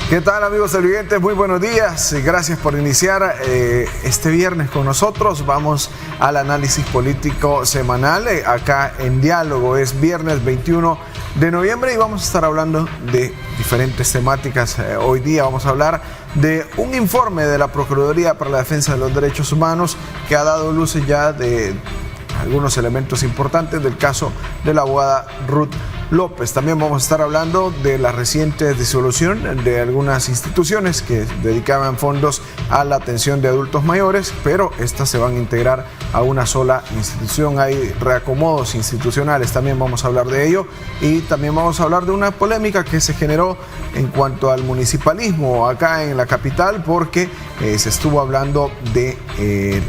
¿Qué tal, amigos televidentes? Muy buenos días. Gracias por iniciar este viernes con nosotros. Vamos al análisis político semanal acá en Diálogo. Es viernes 21 de noviembre y vamos a estar hablando de diferentes temáticas. Hoy día vamos a hablar de un informe de la Procuraduría para la Defensa de los Derechos Humanos que ha dado luces ya de algunos elementos importantes del caso de la abogada Ruth López. También vamos a estar hablando de la reciente disolución de algunas instituciones que dedicaban fondos a la atención de adultos mayores, pero estas se van a integrar a una sola institución. Hay reacomodos institucionales, también vamos a hablar de ello, y también vamos a hablar de una polémica que se generó en cuanto al municipalismo acá en la capital, porque se estuvo hablando de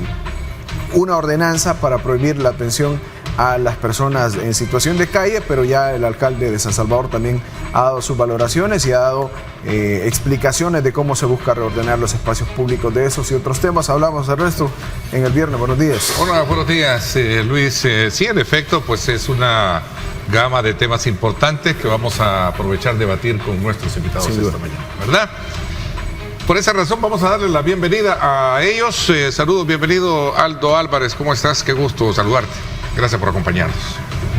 una ordenanza para prohibir la atención a las personas en situación de calle, pero ya el alcalde de San Salvador también ha dado sus valoraciones y ha dado explicaciones de cómo se busca reordenar los espacios públicos. De esos y otros temas hablamos de resto en el viernes. Buenos días. Hola, buenos días, Luis. Sí, en efecto, pues es una gama de temas importantes que vamos a aprovechar debatir con nuestros invitados esta mañana, ¿verdad? Por esa razón vamos a darle la bienvenida a ellos. Saludos, bienvenido Aldo Álvarez, ¿cómo estás? Qué gusto saludarte. Gracias por acompañarnos.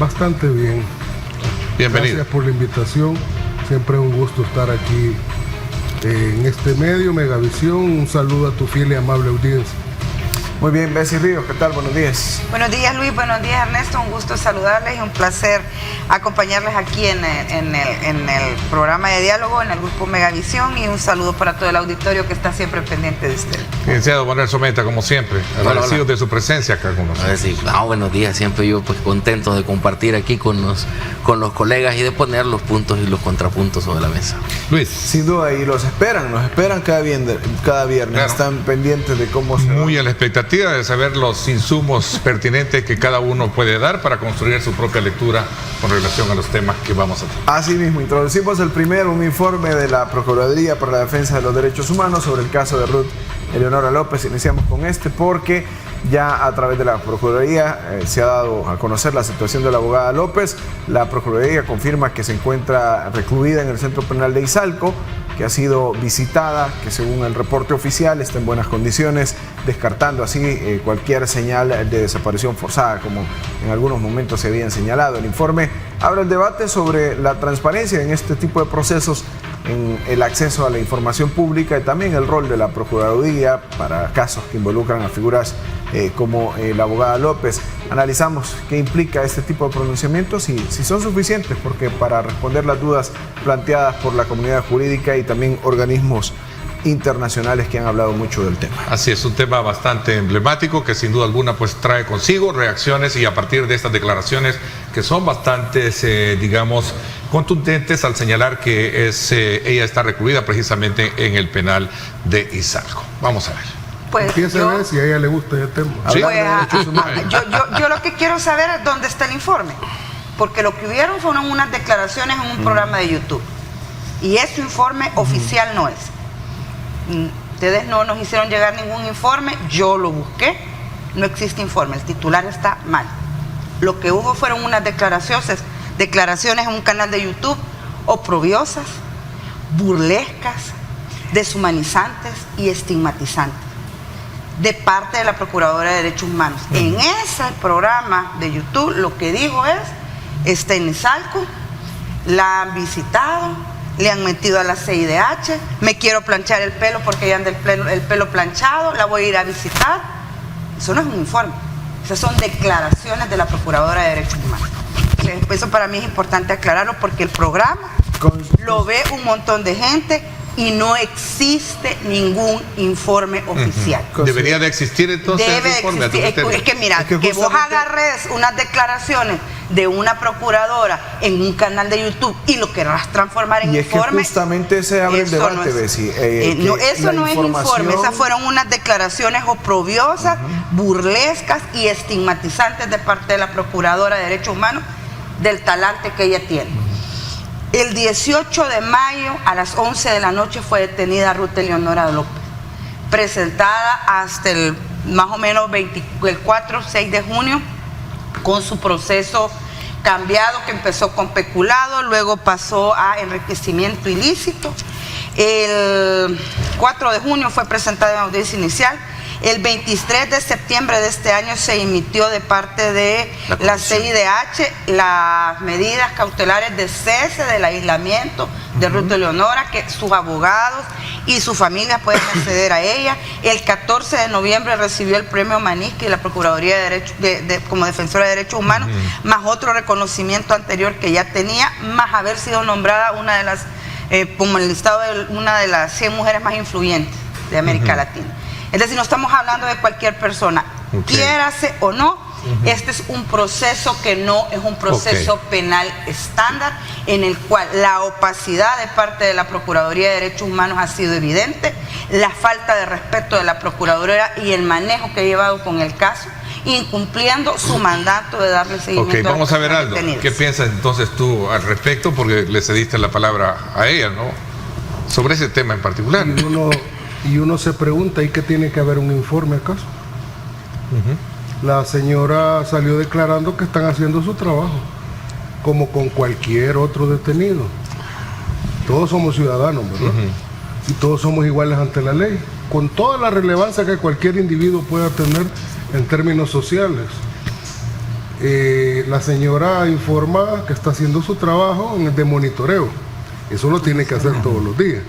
Bastante bien. Bienvenido. Gracias por la invitación. Siempre es un gusto estar aquí en este medio, Megavisión. Un saludo a tu fiel y amable audiencia. Muy bien, Bessie Ríos, ¿qué tal? Buenos días. Buenos días, Luis. Buenos días, Ernesto. Un gusto saludarles y un placer acompañarles aquí en el programa de diálogo, en el grupo Megavisión, y un saludo para todo el auditorio que está siempre pendiente de usted. Licenciado Manuel Someta, como siempre, agradecido de su presencia acá con nosotros. Sí, buenos días, siempre yo pues contento de compartir aquí con los colegas y de poner los puntos y los contrapuntos sobre la mesa. Luis. Sin duda, y nos esperan cada viernes, claro. Están pendientes de cómo se muy a la expectativa de saber los insumos pertinentes que cada uno puede dar para construir su propia lectura con relación a los temas que vamos a tratar. Así mismo, introducimos el primero, un informe de la Procuraduría para la Defensa de los Derechos Humanos sobre el caso de Ruth Eleonora López. Iniciamos con este porque ya a través de la Procuraduría se ha dado a conocer la situación de la abogada López. La Procuraduría confirma que se encuentra recluida en el Centro Penal de Izalco, que ha sido visitada, que según el reporte oficial está en buenas condiciones, descartando así cualquier señal de desaparición forzada, como en algunos momentos se habían señalado. El informe abre el debate sobre la transparencia en este tipo de procesos, en el acceso a la información pública y también el rol de la Procuraduría para casos que involucran a figuras como la abogada López. Analizamos qué implica este tipo de pronunciamientos y si son suficientes, porque para responder las dudas planteadas por la comunidad jurídica y también organismos internacionales que han hablado mucho del tema. Así es, un tema bastante emblemático que sin duda alguna pues trae consigo reacciones, y a partir de estas declaraciones que son bastante, digamos, contundentes al señalar que ella está recluida precisamente en el penal de Izalco. Vamos a ver. Pues empieza a ver si a ella le gusta el tema. ¿Sí? Yo lo que quiero saber es dónde está el informe, porque lo que hubieron fueron unas declaraciones en un programa de YouTube, y ese informe oficial no es. Ustedes no nos hicieron llegar ningún informe, yo lo busqué, no existe informe, el titular está mal. Lo que hubo fueron unas declaraciones en un canal de YouTube oprobiosas, burlescas, deshumanizantes y estigmatizantes de parte de la Procuradora de Derechos Humanos. En ese programa de YouTube lo que dijo es: está en Izalco, la han visitado, le han metido a la CIDH, me quiero planchar el pelo porque ya anda el pelo planchado, la voy a ir a visitar. Eso no es un informe, esas son declaraciones de la Procuradora de Derechos Humanos. Eso para mí es importante aclararlo, porque el programa lo ve un montón de gente y no existe ningún informe oficial. ¿Debería de existir entonces ese informe? Es que mira, que vos agarres unas declaraciones de una procuradora en un canal de YouTube y lo querrás transformar en informe. Y es que justamente se abre el debate, Bessie. Eso no es informe, esas fueron unas declaraciones oprobiosas, burlescas y estigmatizantes de parte de la Procuradora de Derechos Humanos, del talante que ella tiene. El 18 de mayo a las 11 de la noche fue detenida Ruth Eleonora López, presentada hasta el más o menos el 4 o 6 de junio con su proceso cambiado, que empezó con peculado, luego pasó a enriquecimiento ilícito. El 4 de junio fue presentada en audiencia inicial. El 23 de septiembre de este año se emitió de parte de la CIDH las medidas cautelares de cese del aislamiento de Ruth Eleonora, que sus abogados y sus familias pueden acceder a ella. El 14 de noviembre recibió el premio Maniski de la Procuraduría de Derechos, como defensora de derechos humanos, más otro reconocimiento anterior que ya tenía, más haber sido nombrada una de las, como en el listado de una de las 100 mujeres más influyentes de América Latina. Es decir, no estamos hablando de cualquier persona, quiérase o no. Este es un proceso que no es un proceso penal estándar, en el cual la opacidad de parte de la Procuraduría de Derechos Humanos ha sido evidente, la falta de respeto de la Procuradora y el manejo que ha llevado con el caso, incumpliendo su mandato de darle seguimiento. Vamos a ver, Aldo, ¿qué piensas entonces tú al respecto? Porque le cediste la palabra a ella, ¿no? Sobre ese tema en particular. Y uno se pregunta, ¿y qué tiene que haber un informe acaso? La señora salió declarando que están haciendo su trabajo, como con cualquier otro detenido. Todos somos ciudadanos, ¿verdad? Y todos somos iguales ante la ley, con toda la relevancia que cualquier individuo pueda tener en términos sociales. La señora informa que está haciendo su trabajo de monitoreo. Eso lo tiene que hacer todos los días.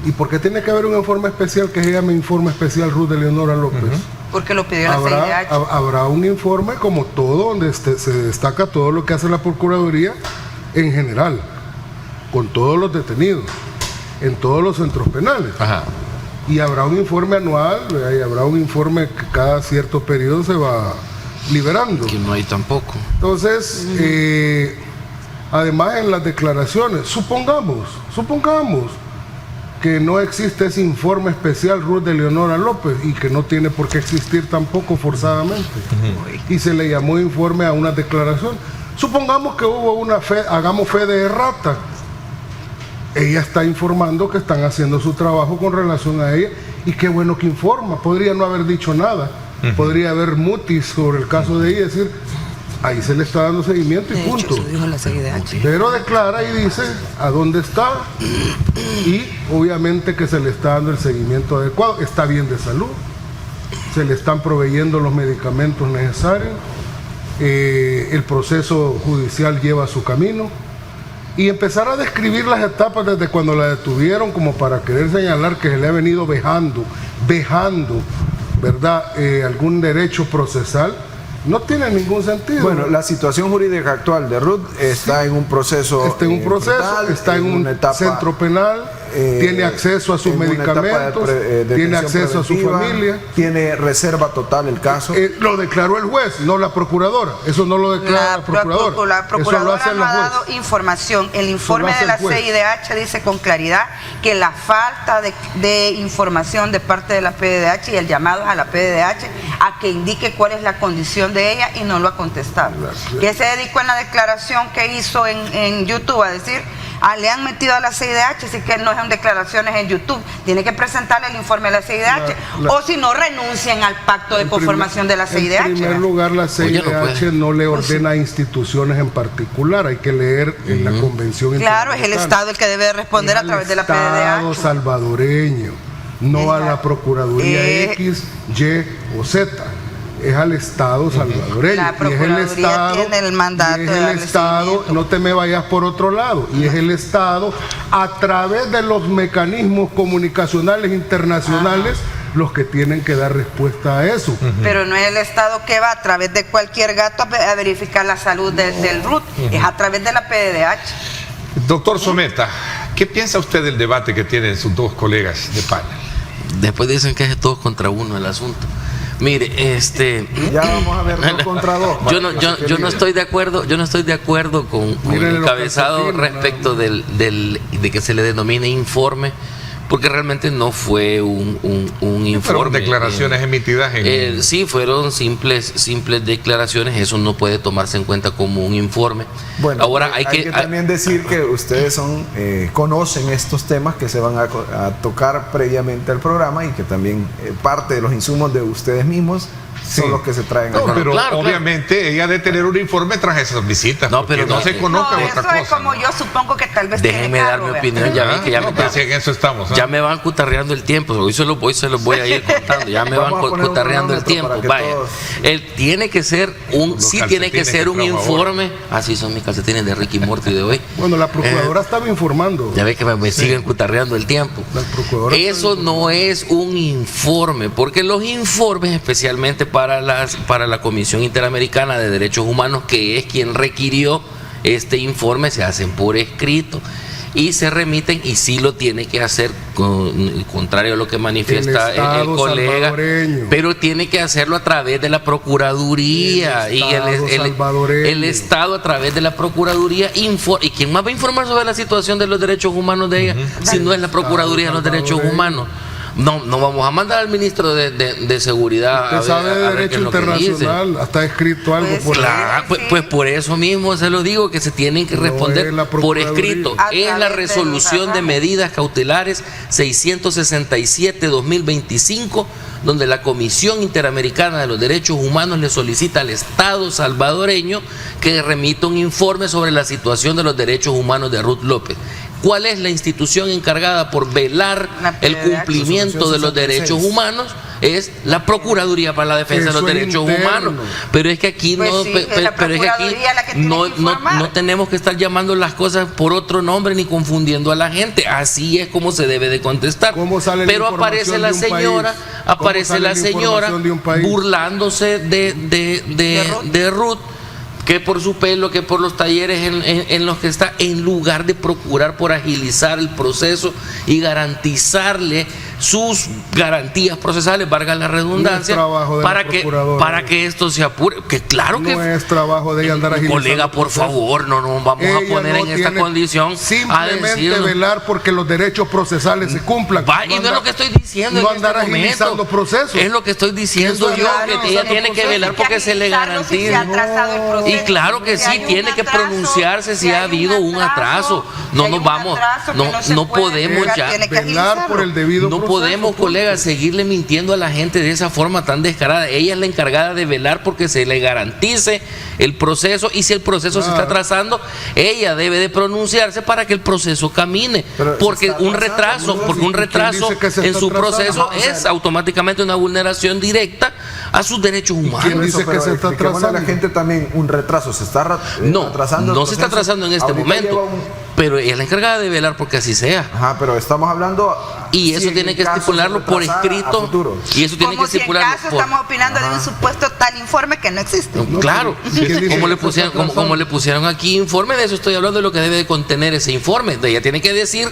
¿Y por qué tiene que haber un informe especial que se llame Informe Especial Ruth Eleonora López? Porque lo pidió la CIDH. Habrá un informe como todo, donde se destaca todo lo que hace la Procuraduría en general, con todos los detenidos, en todos los centros penales. Y habrá un informe anual, y habrá un informe que cada cierto periodo se va liberando. Que no hay tampoco. Entonces, además en las declaraciones, supongamos que no existe ese informe especial Ruth Eleonora López y que no tiene por qué existir tampoco forzadamente. Y se le llamó informe a una declaración. Supongamos que hubo una fe, hagamos fe de errata. Ella está informando que están haciendo su trabajo con relación a ella, y qué bueno que informa. Podría no haber dicho nada, podría haber mutis sobre el caso de ella y decir, ahí se le está dando seguimiento y punto. Pero declara y dice a dónde está, y obviamente que se le está dando el seguimiento adecuado, está bien de salud, se le están proveyendo los medicamentos necesarios, el proceso judicial lleva su camino, y empezar a describir las etapas desde cuando la detuvieron, como para querer señalar que se le ha venido vejando, ¿verdad? Algún derecho procesal. No tiene ningún sentido. Bueno, la situación jurídica actual de Ruth está en un proceso. Está en un proceso, está en un centro penal, tiene acceso a sus medicamentos, tiene acceso a su familia. Tiene reserva total el caso. Lo declaró el juez, no la procuradora. Eso no lo declara la procuradora. La procuradora no ha dado información. El informe de la CIDH dice con claridad que la falta de información de parte de la PDH y el llamado a la PDH a que indique cuál es la condición de ella, y no lo ha contestado. Que se dedicó en la declaración que hizo en YouTube a decir, le han metido a la CIDH, así que no es en declaraciones en YouTube, tiene que presentarle el informe a la CIDH, o si no renuncian al pacto de conformación de la CIDH. En primer lugar, la CIDH no le ordena a instituciones en particular, hay que leer en la convención. Claro, es el Estado el que debe responder a través de la PDH. Estado salvadoreño, no a la Procuraduría X, Y o Z. Es al Estado salvadoreño. La Procuraduría tiene el mandato. Y es el Estado, no te me vayas por otro lado, y es el Estado, a través de los mecanismos comunicacionales internacionales, los que tienen que dar respuesta a eso. Pero no es el Estado que va a través de cualquier gato a verificar la salud del RUT, es a través de la PDH. Doctor Someta, ¿qué piensa usted del debate que tienen sus dos colegas de panel? Después dicen que es todos contra uno el asunto. Mire, ya vamos a ver 2 contra 2. Yo no estoy de acuerdo con el encabezado respecto de que se le denomine informe, porque realmente no fue un informe. Fueron declaraciones emitidas en... sí, fueron simples declaraciones, eso no puede tomarse en cuenta como un informe. Bueno, ahora hay que también decir que ustedes conocen estos temas que se van a tocar previamente al programa, y que también parte de los insumos de ustedes mismos son los que se traen. No, pero claro, obviamente ella debe tener un informe tras esas visitas. No, pero no se conozca no, otra eso cosa. es como yo supongo que tal vez Déjenme dar mi opinión, ya ven que ya, si en eso estamos. ya me van cutarreando el tiempo. Hoy se los voy a ir contando. Ya me van cutarreando el tiempo. Vaya, él tiene que ser tiene que ser un informe. Así son mis calcetines de Ricky Morty de hoy. Bueno, la procuradora estaba informando. Ya ve que me siguen cutarreando el tiempo. Eso no es un informe, porque los informes, especialmente para la Comisión Interamericana de Derechos Humanos, que es quien requirió este informe, se hacen por escrito y se remiten, y sí lo tiene que hacer, contrario a lo que manifiesta el colega, salvadoreño, pero tiene que hacerlo a través de la Procuraduría, y el Estado a través de la Procuraduría ¿y quién más va a informar sobre la situación de los derechos humanos de ella si no es la Procuraduría de los Derechos Humanos? No vamos a mandar al ministro de Seguridad. Usted sabe de derecho internacional, hasta escrito algo por ahí. Pues por eso mismo se lo digo, que se tienen que responder por escrito. Es la resolución de medidas cautelares 667-2025, donde la Comisión Interamericana de los Derechos Humanos le solicita al Estado salvadoreño que remita un informe sobre la situación de los derechos humanos de Ruth López. ¿Cuál es la institución encargada por velar el cumplimiento de los derechos humanos? Es la Procuraduría para la Defensa de los Derechos Humanos. Pero es que aquí no tenemos que estar llamando las cosas por otro nombre ni confundiendo a la gente. Así es como se debe de contestar. Pero aparece la señora burlándose de Ruth, que por su pelo, que por los talleres en los que está, en lugar de procurar por agilizar el proceso y garantizarle sus garantías procesales, valga la redundancia, para que esto se apure. Que claro que no es trabajo de ella andar agilizando. Colega, por favor, no nos vamos a poner en esta condición simplemente velar porque los derechos procesales se cumplan. Y no es lo que estoy diciendo, no andar agilizando procesos. Es lo que estoy diciendo yo, que ella tiene que velar porque se le garantice. Y claro que sí, tiene que pronunciarse si ha habido un atraso. No podemos ya velar por el debido proceso. No podemos, colegas, seguirle mintiendo a la gente de esa forma tan descarada. Ella es la encargada de velar porque se le garantice el proceso, y si el proceso se está atrasando, ella debe de pronunciarse para que el proceso camine. Porque un retraso en su proceso es automáticamente una vulneración directa a sus derechos humanos. ¿Quién dice que se está atrasando? La gente también un retraso se está atrasando. No se está atrasando en este momento, pero ella es la encargada de velar porque así sea. Ajá, pero estamos hablando. Y eso tiene que estipularlo por escrito. Y eso tiene que estipularlo. Como si en caso estamos opinando de un supuesto tal informe que no existe. Claro. Como le pusieron aquí informe, de eso estoy hablando, de lo que debe de contener ese informe. Ella tiene que decir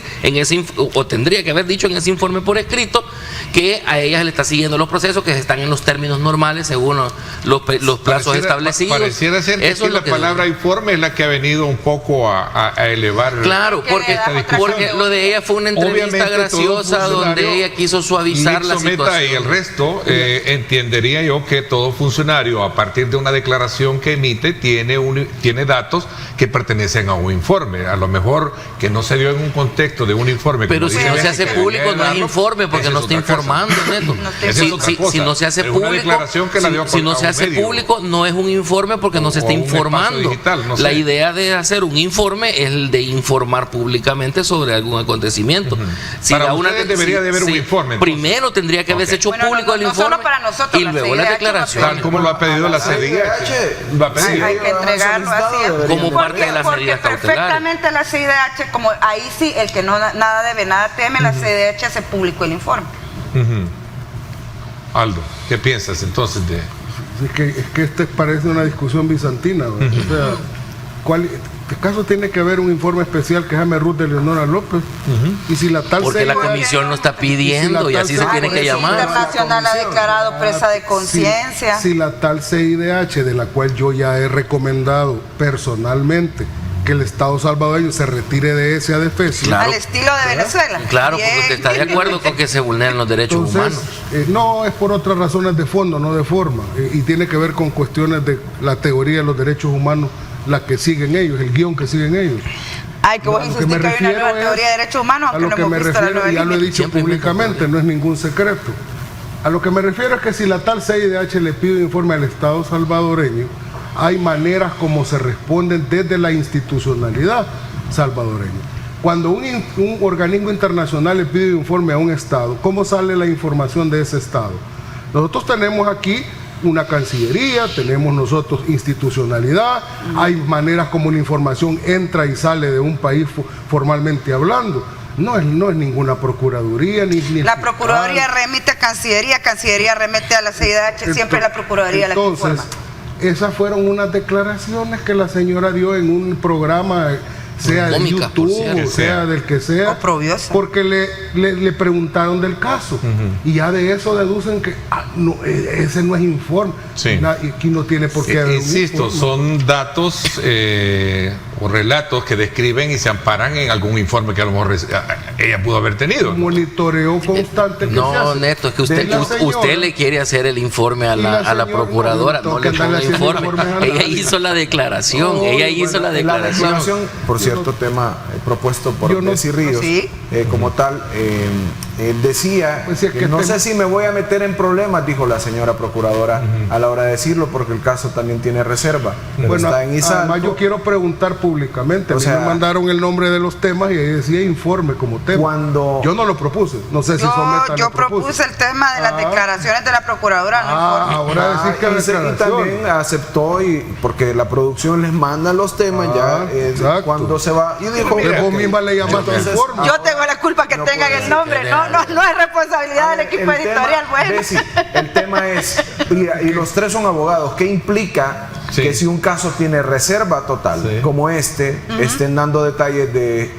o tendría que haber dicho en ese informe por escrito que a ella se le está siguiendo los procesos, que están en los términos normales según los plazos establecidos. Pareciera ser que la palabra informe es la que ha venido un poco a elevar. Claro, porque lo de ella fue una entrevista graciosa donde ella quiso suavizar la situación. Y el resto, entendería yo que todo funcionario, a partir de una declaración que emite, tiene datos que pertenecen a un informe. A lo mejor que no se dio en un contexto de un informe. Pero si no se hace público, no es informe, porque no está informando, Neto. Si no se hace público, no es un informe, porque no se está informando. La idea de hacer un informe es el de informar públicamente sobre algún acontecimiento. Debería de haber un informe. Primero tendría que haberse hecho público el informe, solo para nosotros, y luego la declaración. Tal como lo ha pedido la CIDH. Hay que entregarlo así. Como parte de las medidas cautelares. Perfectamente la CIDH, como ahí sí, el que nada debe, nada teme, la CIDH hace público el informe. Aldo, ¿qué piensas entonces de...? Es que este parece una discusión bizantina. O sea, ¿qué caso tiene que haber un informe especial que llame Ruth de Leonora López? Y si la tal porque la comisión lo está pidiendo, y así se tiene que llamar. La Internacional ha declarado presa de conciencia. Si la tal CIDH, de la cual yo ya he recomendado personalmente que el Estado salvadoreño se retire de ese adefesio. Claro. Al estilo de Venezuela. Claro, porque usted está de acuerdo con que se vulneren los derechos humanos. No, es por otras razones de fondo, no de forma. Y tiene que ver con cuestiones de la teoría de los derechos humanos, la que siguen ellos, el guión que siguen ellos. Ay, que vos insistís que hay una nueva teoría de derechos humanos, a lo que me refiero, ya lo he dicho públicamente, no es ningún secreto. A lo que me refiero es que si la tal CIDH le pide un informe al Estado salvadoreño, hay maneras como se responden desde la institucionalidad salvadoreña. Cuando un organismo internacional le pide un informe a un Estado, ¿cómo sale la información de ese Estado? Nosotros tenemos aquí una Cancillería, tenemos nosotros institucionalidad, hay maneras como la información entra y sale de un país formalmente hablando. No es ninguna procuraduría ni la Procuraduría remite a Cancillería remite a la CIDH, siempre es la Procuraduría la que informa. Esas fueron unas declaraciones que la señora dio en un programa, sea de YouTube, sea del que sea, porque le preguntaron del caso, y ya de eso deducen que no, ese no es informe. Sí. Aquí no tiene por qué haber. Insisto, son datos o relatos que describen y se amparan en algún informe que a lo mejor ella pudo haber tenido. Un monitoreo constante que no, se hace. Neto, es que usted le quiere hacer el informe a la procuradora, no le ponga el informe. Ella hizo la declaración, la declaración. Por cierto, tema propuesto por Desi Ríos, ¿sí? Como tal, él decía pues que no sé si me voy a meter en problemas, dijo la señora procuradora a la hora de decirlo, porque el caso también tiene reserva. Bueno, está en Izalco. Además yo quiero preguntar públicamente, me mandaron el nombre de los temas y ahí decía informe como tema. Yo no lo propuse, no sé si yo propuse el tema de las declaraciones de la procuradora, no informe. Ahora decir que y también aceptó, porque la producción les manda los temas cuando se va, y dijo, vos misma le llamaste informe. Yo tengo la culpa que tengan el nombre, no es responsabilidad del equipo editorial. Bueno. El tema es, y los tres son abogados, ¿qué implica que si un caso tiene reserva total, como estén dando detalles de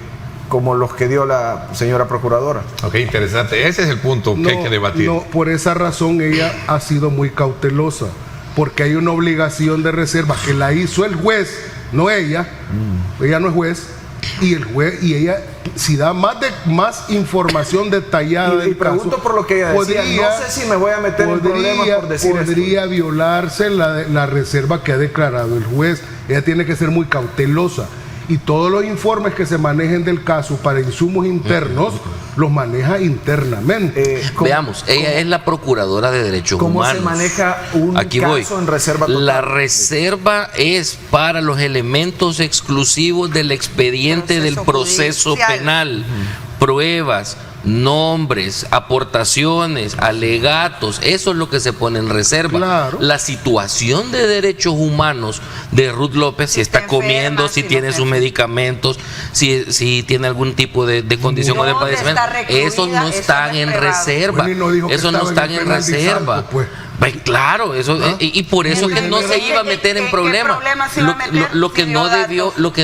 como los que dio la señora procuradora? Ok, interesante. Ese es el punto que hay que debatir. No, por esa razón ella ha sido muy cautelosa, porque hay una obligación de reserva que la hizo el juez, no ella. Ella no es juez. Y el juez, y ella, si da más información detallada del pregunto caso, por lo que ella decía, no sé si me voy a meter en problemas por decir esto. Podría violarse la reserva que ha declarado el juez. Ella tiene que ser muy cautelosa. Y todos los informes que se manejen del caso para insumos internos los maneja internamente. Veamos, ella es la procuradora de derechos humanos. ¿Cómo se maneja un caso en reserva total? La reserva es para los elementos exclusivos del expediente del proceso penal, pruebas, nombres, aportaciones, alegatos, eso es lo que se pone en reserva. Claro. La situación de derechos humanos de Ruth López, si está comiendo, si tiene sus medicamentos, si tiene algún tipo de condición o de padecimiento, esos no están en reserva. Esos no están en reserva. Pues claro, eso y por eso que no se iba a meter en problemas. Lo que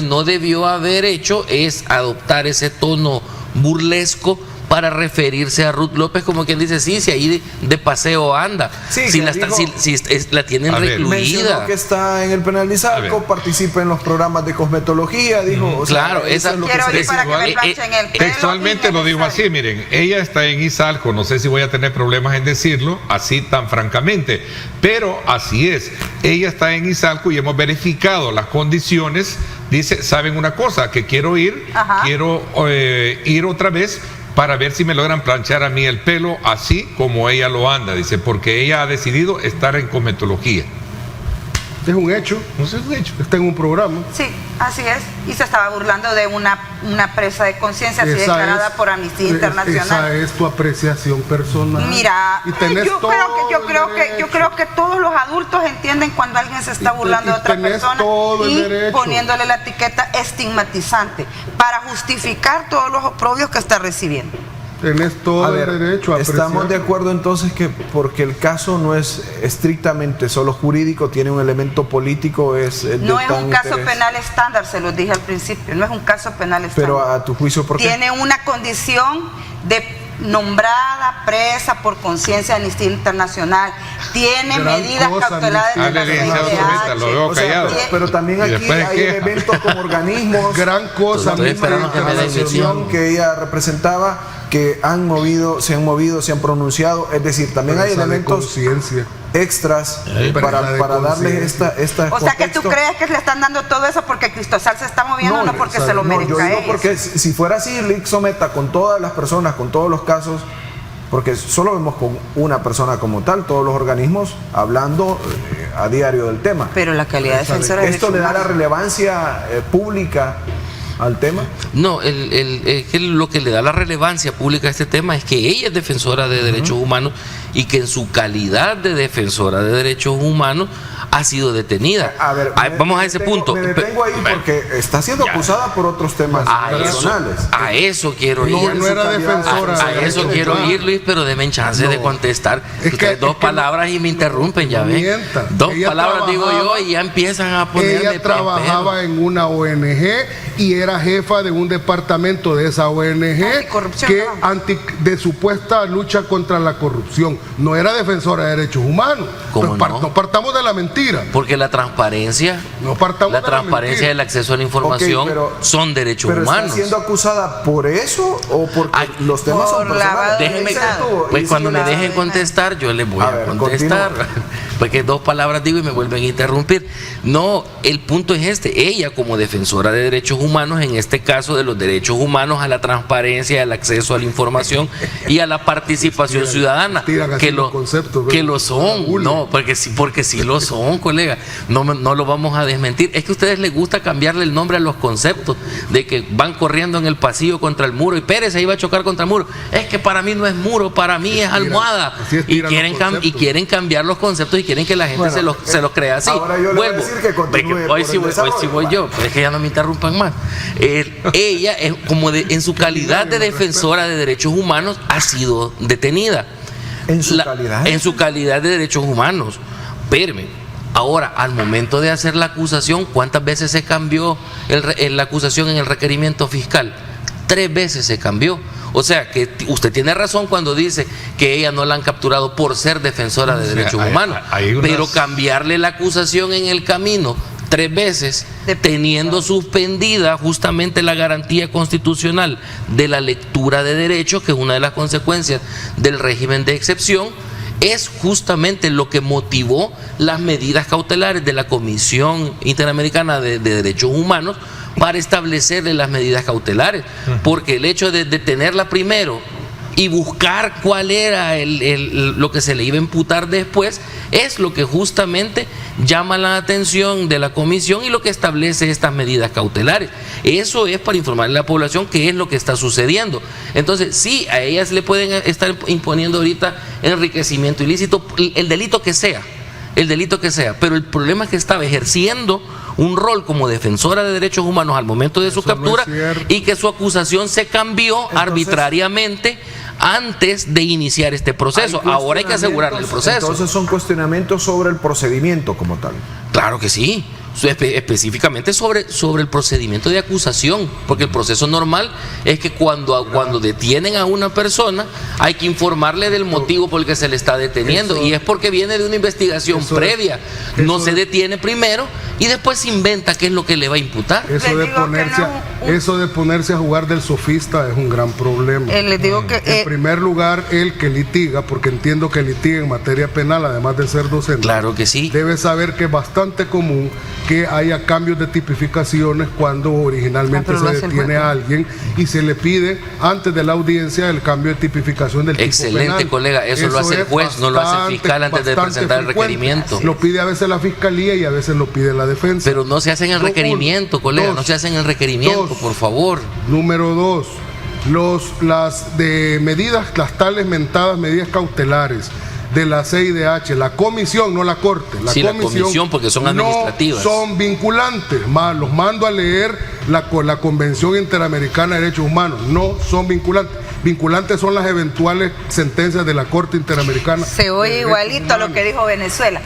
no debió haber hecho es adoptar ese tono burlesco para referirse a Ruth López como quien dice, si ahí de paseo anda, si la tienen recluida. Mencionó que está en el penal de Izalco, participa en los programas de cosmetología, dijo. Claro, esa es lo que textualmente lo dijo así, miren, ella está en Izalco, no sé si voy a tener problemas en decirlo así tan francamente, pero así es, ella está en Izalco y hemos verificado las condiciones. Dice, ¿saben una cosa? Que quiero ir otra vez para ver si me logran planchar a mí el pelo así como ella lo anda, dice, porque ella ha decidido estar en cosmetología. Es un hecho. No es un hecho. Está en un programa. Sí, así es. Y se estaba burlando de una presa de conciencia así declarada por Amnistía Internacional. Esa es tu apreciación personal. Mira, yo creo que todos los adultos entienden cuando alguien se está burlando de otra persona y poniéndole la etiqueta estigmatizante para justificar todos los oprobios que está recibiendo. Tenés todo el derecho a apreciar. Estamos de acuerdo entonces que porque el caso no es estrictamente solo jurídico, tiene un elemento político, no es un caso penal estándar, se los dije al principio, no es un caso penal estándar. Pero a tu juicio, ¿por qué? Tiene una condición de nombrada presa por conciencia de Amnistía Internacional, tiene medidas cautelares de la CIDH, lo veo callado. Pero también aquí hay elementos como organismos, gran cosa, que ella representaba, que se han movido, se han pronunciado, es decir, también hay elementos extras para darle esta o sea, que tú crees que le están dando todo eso porque Cristosal se está moviendo, no porque se lo merezca. Yo digo porque si fuera así, Lick Someta, con todas las personas, con todos los casos, porque solo vemos con una persona como tal, todos los organismos hablando a diario del tema. Pero la calidad de defensora de ¿Esto le da la relevancia pública al tema? No, lo que le da la relevancia pública a este tema es que ella es defensora de derechos humanos y que en su calidad de defensora de derechos humanos ha sido detenida. A ver, vamos a ese punto. Me detengo ahí porque está siendo acusada por otros temas personales. A eso quiero ir. No era defensora. A eso quiero ir, Luis, pero denme chance de contestar. Ustedes dos palabras y me interrumpen, ya ven. Dos palabras digo yo y ya empiezan a ponerme. Ella trabajaba en una ONG y era jefa de un departamento de esa ONG de supuesta lucha contra la corrupción. No era defensora de derechos humanos. ¿Cómo no? No partamos de la mentira. Porque la transparencia, del acceso a la información son derechos humanos. ¿Está siendo acusada por eso o porque los temas son personales? Pues cuando me dejen contestar, yo les voy a contestar. Porque dos palabras digo y me vuelven a interrumpir. No, el punto es este. Ella, como defensora de derechos humanos, en este caso de los derechos humanos, a la transparencia, al acceso a la información y a la participación ciudadana, que lo son. No, porque sí lo son, colega. No lo vamos a desmentir. Es que a ustedes les gusta cambiarle el nombre a los conceptos, de que van corriendo en el pasillo contra el muro y Pérez ahí va a chocar contra el muro. Es que para mí no es muro, para mí es almohada. Y quieren cambiar los conceptos y quieren que la gente se los crea así. Ahora yo le voy a decir que continúe. Hoy sí voy yo, pero es que ya no me interrumpan más. Ella, en su calidad de defensora de derechos humanos, ha sido detenida. ¿En su calidad? En su calidad de derechos humanos. Espérame. Ahora, al momento de hacer la acusación, ¿cuántas veces se cambió la acusación en el requerimiento fiscal? 3 veces se cambió. O sea, que usted tiene razón cuando dice que ella no la han capturado por ser defensora de derechos humanos. Pero cambiarle la acusación en el camino 3 veces, teniendo suspendida justamente la garantía constitucional de la lectura de derechos, que es una de las consecuencias del régimen de excepción, es justamente lo que motivó las medidas cautelares de la Comisión Interamericana de Derechos Humanos para establecerle las medidas cautelares, porque el hecho de detenerla primero y buscar cuál era lo que se le iba a imputar después es lo que justamente llama la atención de la comisión y lo que establece estas medidas cautelares. Eso es para informarle a la población qué es lo que está sucediendo. Entonces, sí, a ellas le pueden estar imponiendo ahorita enriquecimiento ilícito, el delito que sea, pero el problema es que estaba ejerciendo un rol como defensora de derechos humanos al momento de su captura y que su acusación se cambió arbitrariamente antes de iniciar este proceso. Ahora hay que asegurarle el proceso. Entonces son cuestionamientos sobre el procedimiento como tal. Claro que sí, específicamente sobre el procedimiento de acusación, porque el proceso normal es que cuando detienen a una persona hay que informarle del motivo por el que se le está deteniendo, y es porque viene de una investigación previa. No se detiene primero y después se inventa qué es lo que le va a imputar. Eso de ponerse a jugar del sofista es un gran problema. Les digo que en primer lugar, el que litiga, porque entiendo que litiga en materia penal, además de ser docente, claro que sí, debe saber que es bastante común que haya cambios de tipificaciones cuando originalmente se detiene a alguien y se le pide antes de la audiencia el cambio de tipificación del tipo penal. Excelente, colega, eso lo hace el juez, no lo hace el fiscal antes de presentar el requerimiento. Lo pide a veces la fiscalía y a veces lo pide la defensa. Pero no se hace en el requerimiento, colega, no se hace en el requerimiento, por favor. Número 2, las tales mentadas medidas cautelares de la CIDH, la comisión, no la corte, la comisión, porque son administrativas, no son vinculantes. Los mando a leer la Convención Interamericana de Derechos Humanos, no son vinculantes. Vinculantes son las eventuales sentencias de la Corte Interamericana. Se oye igualito a lo que dijo Venezuela.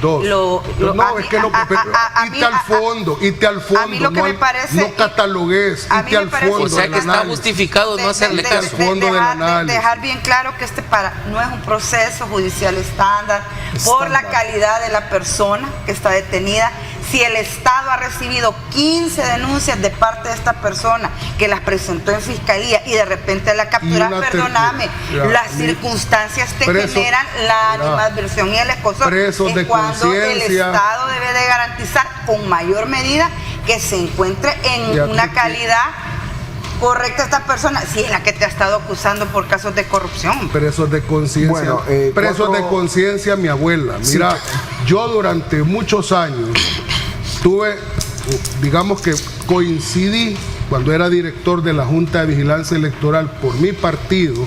Irte al fondo. A mí lo que me parece, no catalogues, irte al fondo. O sea que está justificado no hacerle caso. Dejar bien claro que no es un proceso judicial estándar por la calidad de la persona que está detenida. Si el Estado ha recibido 15 denuncias de parte de esta persona que las presentó en fiscalía y de repente la captura, perdóname, las circunstancias te generan la animadversión y el escozor. Es cuando el Estado debe de garantizar con mayor medida que se encuentre en una calidad correcta esta persona, si es la que te ha estado acusando por casos de corrupción. Presos de conciencia. Bueno, presos de conciencia, mi abuela. Mira, sí. Yo durante muchos años tuve, digamos que coincidí cuando era director de la Junta de Vigilancia Electoral por mi partido,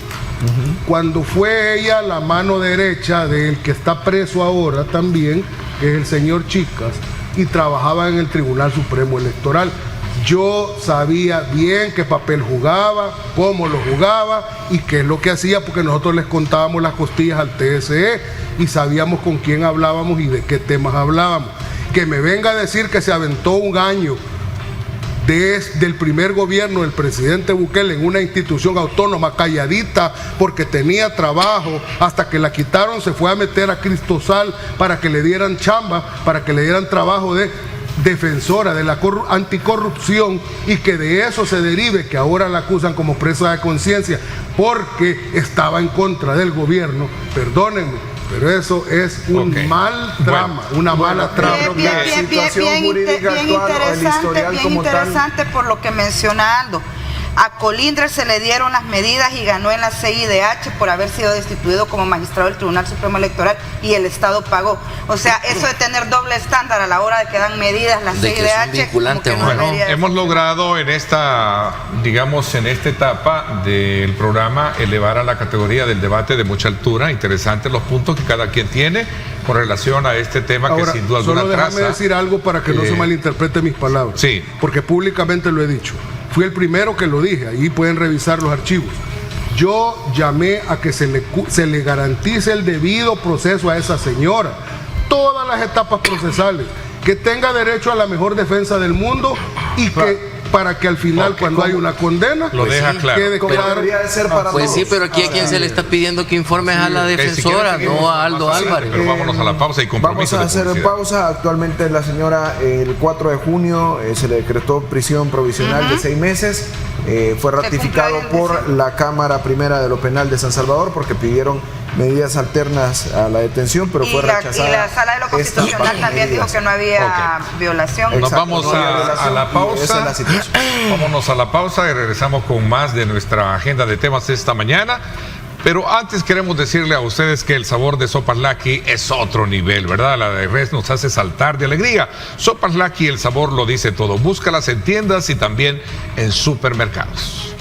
cuando fue ella la mano derecha del que está preso ahora también, que es el señor Chicas, y trabajaba en el Tribunal Supremo Electoral. Yo sabía bien qué papel jugaba, cómo lo jugaba y qué es lo que hacía, porque nosotros les contábamos las costillas al TSE y sabíamos con quién hablábamos y de qué temas hablábamos. Que me venga a decir que se aventó un año desde el primer gobierno del presidente Bukele en una institución autónoma calladita porque tenía trabajo, hasta que la quitaron se fue a meter a Cristosal para que le dieran chamba, para que le dieran trabajo de defensora de la anticorrupción, y que de eso se derive que ahora la acusan como presa de conciencia porque estaba en contra del gobierno. Perdónenme, pero eso es un mal trama, una mala trama. Bien interesante por lo que menciona Aldo. A Colindres se le dieron las medidas y ganó en la CIDH por haber sido destituido como magistrado del Tribunal Supremo Electoral y el Estado pagó. O sea, eso de tener doble estándar a la hora de que dan medidas las CIDH, como que no bueno, hemos logrado en esta, digamos, en esta etapa del programa elevar a la categoría del debate de mucha altura. Interesantes los puntos que cada quien tiene con relación a este tema. Ahora, que sin duda alguna traza. Déjame decir algo para que no se malinterprete mis palabras. Sí. Porque públicamente lo he dicho. Fui el primero que lo dije, ahí pueden revisar los archivos. Yo llamé a que se le garantice el debido proceso a esa señora, todas las etapas procesales, que tenga derecho a la mejor defensa del mundo y que para que al final, cuando hay una condena, lo deja claro. Quede claro. Pues sí, pero aquí a quien se le está pidiendo que informe a la defensora, no a Aldo Álvarez. Pero vámonos a la pausa y compromiso. Vamos a hacer pausa. Actualmente la señora, el 4 de junio se le decretó prisión provisional de 6 meses. Fue ratificado por la Cámara Primera de lo Penal de San Salvador porque pidieron medidas alternas a la detención, pero fue rechazada. Y la Sala de lo Constitucional también dijo que no había violación. Nos vamos a la pausa. Vámonos a la pausa y regresamos con más de nuestra agenda de temas esta mañana. Pero antes queremos decirle a ustedes que el sabor de Sopas Lucky es otro nivel, ¿verdad? La de res nos hace saltar de alegría. Sopas Lucky, el sabor lo dice todo. Búscalas en tiendas y también en supermercados.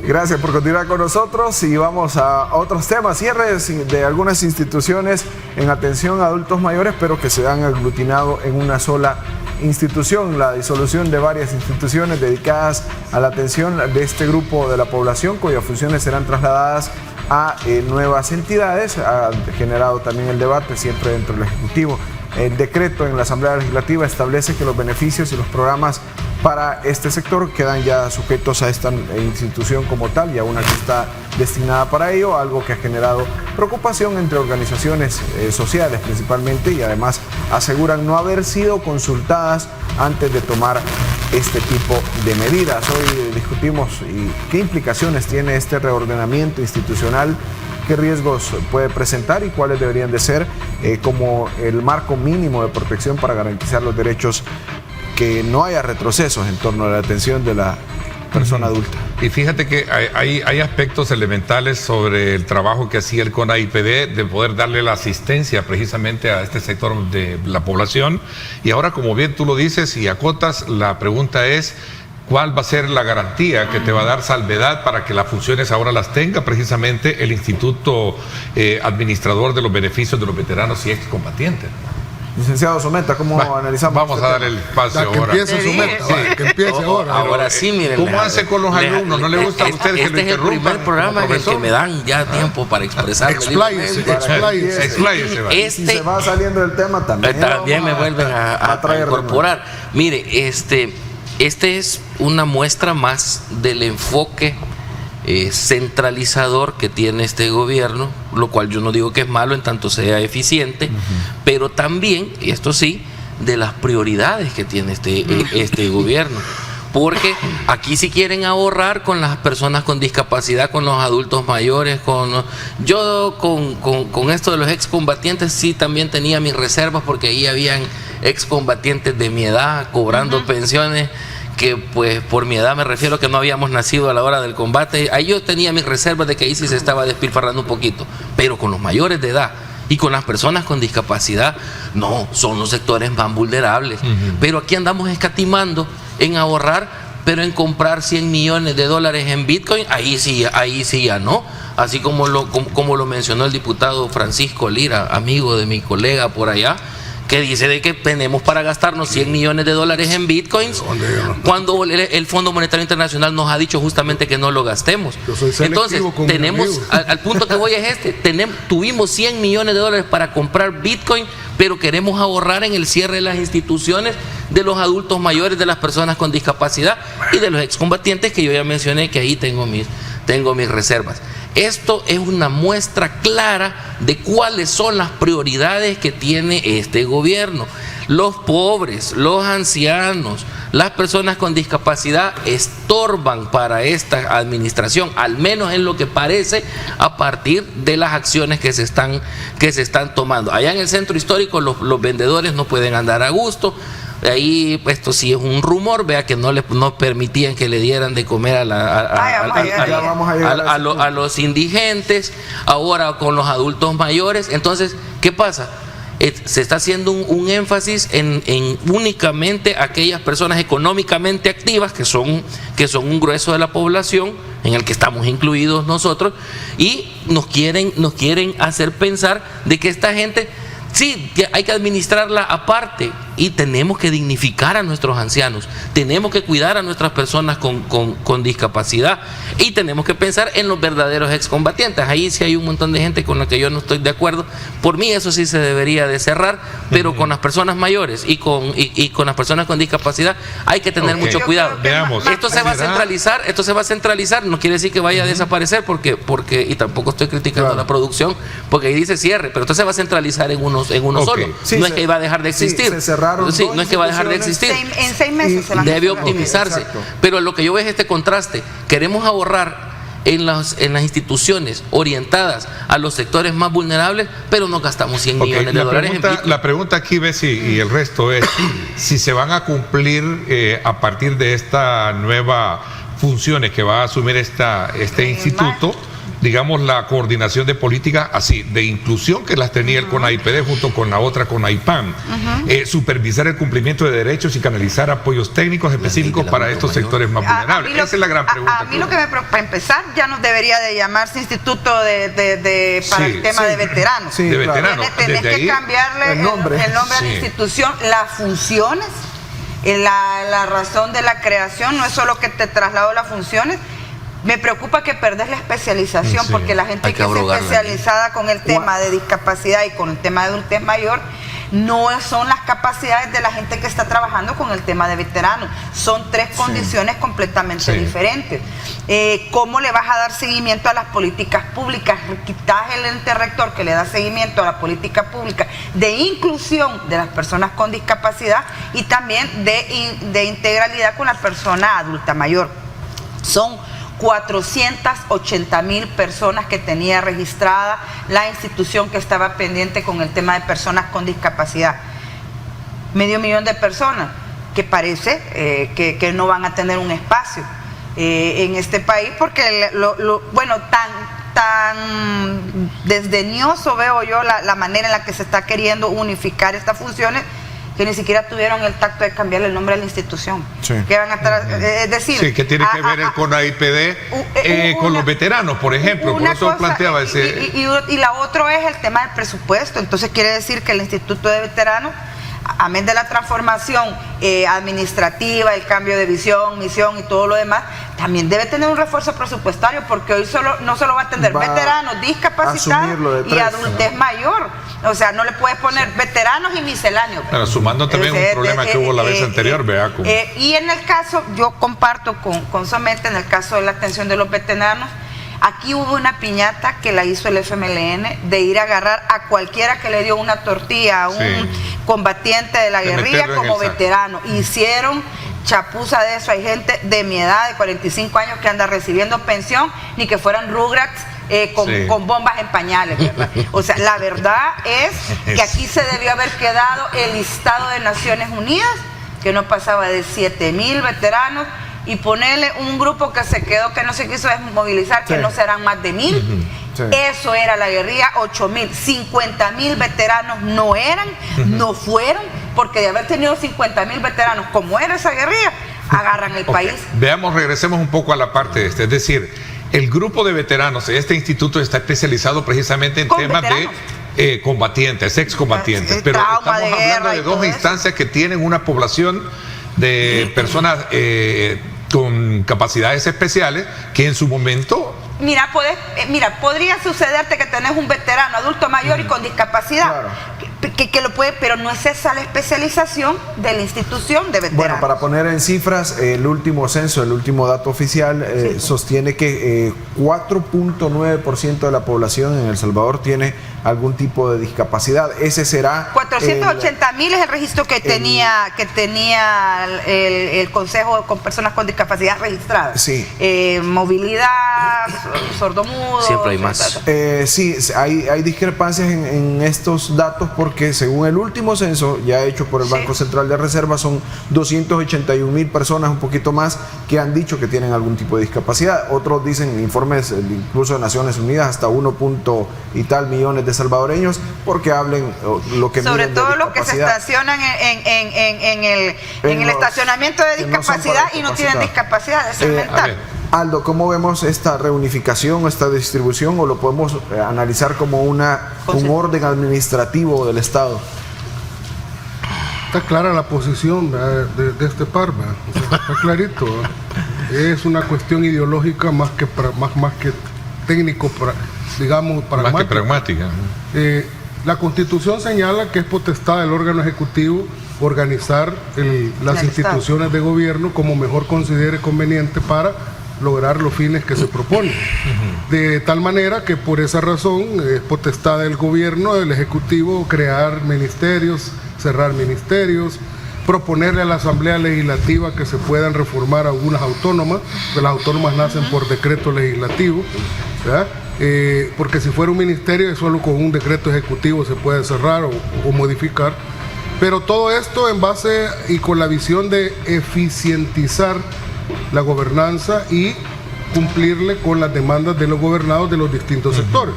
Gracias por continuar con nosotros y vamos a otros temas. Cierres de algunas instituciones en atención a adultos mayores, pero que se han aglutinado en una sola institución. La disolución de varias instituciones dedicadas a la atención de este grupo de la población, cuyas funciones serán trasladadas a nuevas entidades, ha generado también el debate siempre dentro del Ejecutivo. El decreto en la Asamblea Legislativa establece que los beneficios y los programas para este sector quedan ya sujetos a esta institución como tal y a una que está destinada para ello, algo que ha generado preocupación entre organizaciones sociales principalmente, y además aseguran no haber sido consultadas antes de tomar este tipo de medidas. Hoy discutimos qué implicaciones tiene este reordenamiento institucional, qué riesgos puede presentar y cuáles deberían de ser como el marco mínimo de protección para garantizar los derechos, que no haya retrocesos en torno a la atención de la persona adulta. Y fíjate que hay aspectos elementales sobre el trabajo que hacía el CONAIPD de poder darle la asistencia precisamente a este sector de la población. Y ahora, como bien tú lo dices y acotas, la pregunta es: ¿cuál va a ser la garantía que te va a dar salvedad para que las funciones ahora las tenga precisamente el Instituto Administrador de los Beneficios de los Veteranos y Excombatientes? Licenciado Someta, ¿cómo analizamos? Vamos a dar el espacio ahora. Que empiece Someta, que empiece ahora. Ahora sí, miren. ¿Cómo hace con los alumnos? ¿No le gusta a usted que lo interrumpan? Este es el primer programa en el que me dan ya tiempo para expresarme. Expláyese. Si se va saliendo del tema también me vuelven a incorporar. Mire, este es una muestra más del enfoque centralizador que tiene este gobierno, lo cual yo no digo que es malo en tanto sea eficiente, pero también, y esto sí, de las prioridades que tiene este gobierno. porque aquí sí quieren ahorrar con las personas con discapacidad, con los adultos mayores, yo con esto de los excombatientes sí también tenía mis reservas, porque ahí habían excombatientes de mi edad cobrando pensiones, que pues por mi edad me refiero que no habíamos nacido a la hora del combate. Ahí yo tenía mis reservas de que ahí sí se estaba despilfarrando un poquito, pero con los mayores de edad y con las personas con discapacidad, no, son los sectores más vulnerables. Pero aquí andamos escatimando en ahorrar, pero en comprar 100 millones de dólares en Bitcoin, ahí sí ya no. Así como lo mencionó el diputado Francisco Lira, amigo de mi colega por allá, que dice de que tenemos para gastarnos 100 millones de dólares en bitcoins, cuando el Fondo Monetario Internacional nos ha dicho justamente que no lo gastemos. Entonces, tenemos, al punto que voy es tuvimos 100 millones de dólares para comprar bitcoin, pero queremos ahorrar en el cierre de las instituciones, de los adultos mayores, de las personas con discapacidad y de los excombatientes, que yo ya mencioné que ahí tengo mis reservas. Esto es una muestra clara de cuáles son las prioridades que tiene este gobierno. Los pobres, los ancianos, las personas con discapacidad estorban para esta administración, al menos en lo que parece, a partir de las acciones que se están tomando. Allá en el centro histórico los vendedores no pueden andar a gusto. Ahí, esto sí es un rumor, vea que no permitían que le dieran de comer a los indigentes, ahora con los adultos mayores. Entonces, ¿qué pasa? Se está haciendo un énfasis en únicamente aquellas personas económicamente activas, que son un grueso de la población, en el que estamos incluidos nosotros, y nos quieren hacer pensar de que esta gente sí, hay que administrarla aparte, y tenemos que dignificar a nuestros ancianos, tenemos que cuidar a nuestras personas con discapacidad, y tenemos que pensar en los verdaderos excombatientes. Ahí sí hay un montón de gente con la que yo no estoy de acuerdo. Por mí eso sí se debería de cerrar, pero con las personas mayores y con las personas con discapacidad hay que tener mucho cuidado. Veamos. Esto se va a centralizar, no quiere decir que vaya a desaparecer, porque y tampoco estoy criticando la producción, porque ahí dice cierre, pero esto se va a centralizar en uno solo. Sí, no es que va a dejar de existir. Sí, no es que va a dejar de existir. En 6 meses se van a debe optimizarse. Pero lo que yo veo es este contraste. Queremos ahorrar en las instituciones orientadas a los sectores más vulnerables, pero no gastamos 100 millones de dólares en Bitcoin. La pregunta aquí, Bessie, y el resto es si se van a cumplir a partir de esta nueva funciones que va a asumir este instituto, digamos, la coordinación de políticas así, de inclusión, que las tenía el CONAIPD junto con la otra CONAIPAM, supervisar el cumplimiento de derechos y canalizar apoyos técnicos específicos para estos sectores más vulnerables. Esa es la gran pregunta. A mí lo que para empezar, ya no debería de llamarse Instituto para el tema de veteranos. De veteranos. Tenés que cambiarle el nombre a la institución, las funciones, la razón de la creación, no es solo que te traslado las funciones. Me preocupa que perdés la especialización, porque la gente que es especializada con el tema de discapacidad y con el tema de adultez mayor no son las capacidades de la gente que está trabajando con el tema de veteranos. Son 3 condiciones completamente diferentes. ¿Cómo le vas a dar seguimiento a las políticas públicas? Quitas el ente rector que le da seguimiento a la política pública de inclusión de las personas con discapacidad y también de integralidad con la persona adulta mayor. Son 480,000 personas que tenía registrada la institución que estaba pendiente con el tema de personas con discapacidad. 500,000 de personas que parece que no van a tener un espacio en este país, porque tan desdeñoso veo yo la manera en la que se está queriendo unificar estas funciones, que ni siquiera tuvieron el tacto de cambiarle el nombre a la institución. Que van a estar, es decir, que tiene que ver el CONAIPD con los veteranos, por ejemplo. Por eso planteaba ese. Y la otra es el tema del presupuesto. Entonces quiere decir que el Instituto de Veteranos, amén de la transformación administrativa, el cambio de visión, misión y todo lo demás, también debe tener un refuerzo presupuestario, porque hoy no solo va a atender veteranos, discapacitados y adultez mayor. O sea, no le puedes poner veteranos y misceláneos. Pero sumando también un problema que hubo la vez anterior, y en el caso, yo comparto con Somete, en el caso de la atención de los veteranos, aquí hubo una piñata que la hizo el FMLN de ir a agarrar a cualquiera que le dio una tortilla a un combatiente de la guerrilla como veterano. Hicieron chapuza de eso. Hay gente de mi edad, de 45 años, que anda recibiendo pensión, ni que fueran Rugrats con bombas en pañales, ¿verdad? O sea, la verdad es que aquí se debió haber quedado el listado de Naciones Unidas, que no pasaba de 7,000 veteranos, y ponerle un grupo que se quedó, que no se quiso desmovilizar, que no serán más de 1,000. Sí. Eso era la guerrilla. 8,000, 50,000 veteranos no eran, no fueron, porque de haber tenido 50,000 veteranos, como era esa guerrilla, agarran el país. Veamos, regresemos un poco a la parte es decir, el grupo de veteranos, este instituto está especializado precisamente en temas de combatientes, excombatientes, pero estamos hablando de dos instancias que tienen una población de personas con capacidades especiales que en su momento... Mira, podría sucederte que tenés un veterano adulto mayor y con discapacidad, claro, que lo puede, pero no es esa la especialización de la institución de veteranos. Bueno, para poner en cifras, el último censo, el último dato oficial, sostiene que 4.9% de la población en El Salvador tiene algún tipo de discapacidad. Ese será... 480,000 es el registro que tenía el Consejo con personas con discapacidad registradas. Sí. Movilidad, sordomudos. Siempre hay más. Sí, hay discrepancias en estos datos, porque según el último censo ya hecho por el Banco Central de Reserva, son 281,000 personas, un poquito más, que han dicho que tienen algún tipo de discapacidad. Otros dicen, informes incluso de Naciones Unidas, hasta 1 y tal millones de salvadoreños, porque hablen lo que sobre todo los que se estacionan en el estacionamiento de discapacidad y no tienen discapacidad, es mental. Aldo, ¿cómo vemos esta reunificación, esta distribución, o lo podemos analizar como un orden administrativo del Estado? Está clara la posición de este par, o sea, está clarito. Es una cuestión ideológica más que técnico, digamos, pragmática. Más que pragmática. La Constitución señala que es potestad del órgano ejecutivo organizar las instituciones de gobierno como mejor considere conveniente para lograr los fines que se proponen. De tal manera que por esa razón es potestad del gobierno, del ejecutivo, crear ministerios, cerrar ministerios, proponerle a la Asamblea Legislativa que se puedan reformar algunas autónomas, que las autónomas nacen por decreto legislativo, ¿verdad? Porque si fuera un ministerio, solo con un decreto ejecutivo se puede cerrar o modificar. Pero todo esto en base y con la visión de eficientizar la gobernanza y cumplirle con las demandas de los gobernados de los distintos sectores.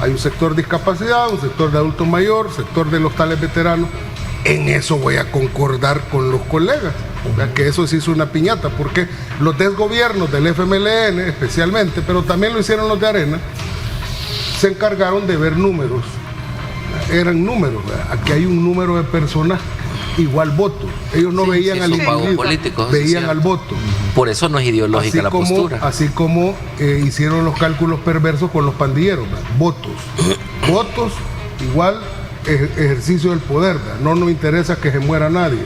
Hay un sector de discapacidad, un sector de adultos mayores, sector de los tales veteranos. En eso voy a concordar con los colegas, que eso se hizo una piñata, porque los desgobiernos del FMLN especialmente, pero también lo hicieron los de Arena, se encargaron de ver números. Eran números, aquí hay un número de personas igual voto. Ellos no veían al individuo, veían al voto. Por eso no es ideológica la postura. Así como hicieron los cálculos perversos con los pandilleros, votos igual ejercicio del poder, no nos interesa que se muera nadie.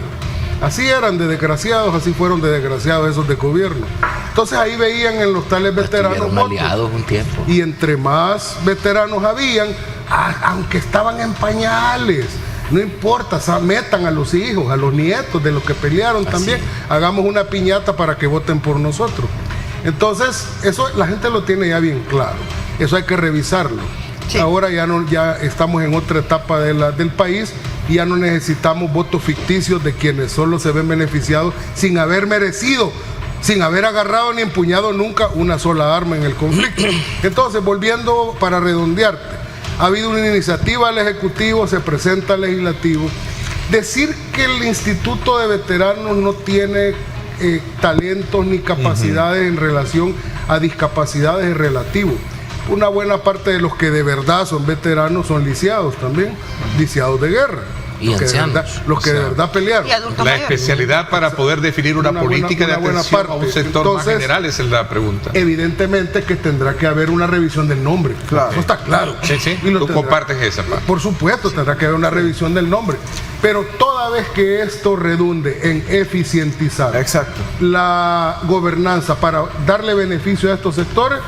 Así eran de desgraciados, así fueron de desgraciados esos de gobierno. Entonces ahí veían en los tales veteranos votos. Un tiempo. Y entre más veteranos habían, aunque estaban en pañales, no importa, metan a los hijos, a los nietos de los que pelearon también, hagamos una piñata para que voten por nosotros. Entonces, eso la gente lo tiene ya bien claro, eso hay que revisarlo. Sí. Ahora ya estamos en otra etapa del país y ya no necesitamos votos ficticios de quienes solo se ven beneficiados sin haber merecido, sin haber agarrado ni empuñado nunca una sola arma en el conflicto. Entonces, volviendo para redondearte, ha habido una iniciativa al Ejecutivo, se presenta al Legislativo. Decir que el Instituto de Veteranos no tiene talentos ni capacidades en relación a discapacidades es relativo. Una buena parte de los que de verdad son veteranos son lisiados también, lisiados de guerra. Y los que de verdad pelearon. La especialidad para poder definir una política de atención a un sector más general, esa es la pregunta. Evidentemente que tendrá que haber una revisión del nombre. Claro. Eso está claro. Sí. Tú compartes esa parte. Por supuesto, tendrá que haber una revisión del nombre. Pero toda vez que esto redunde en eficientizar la gobernanza para darle beneficio a estos sectores,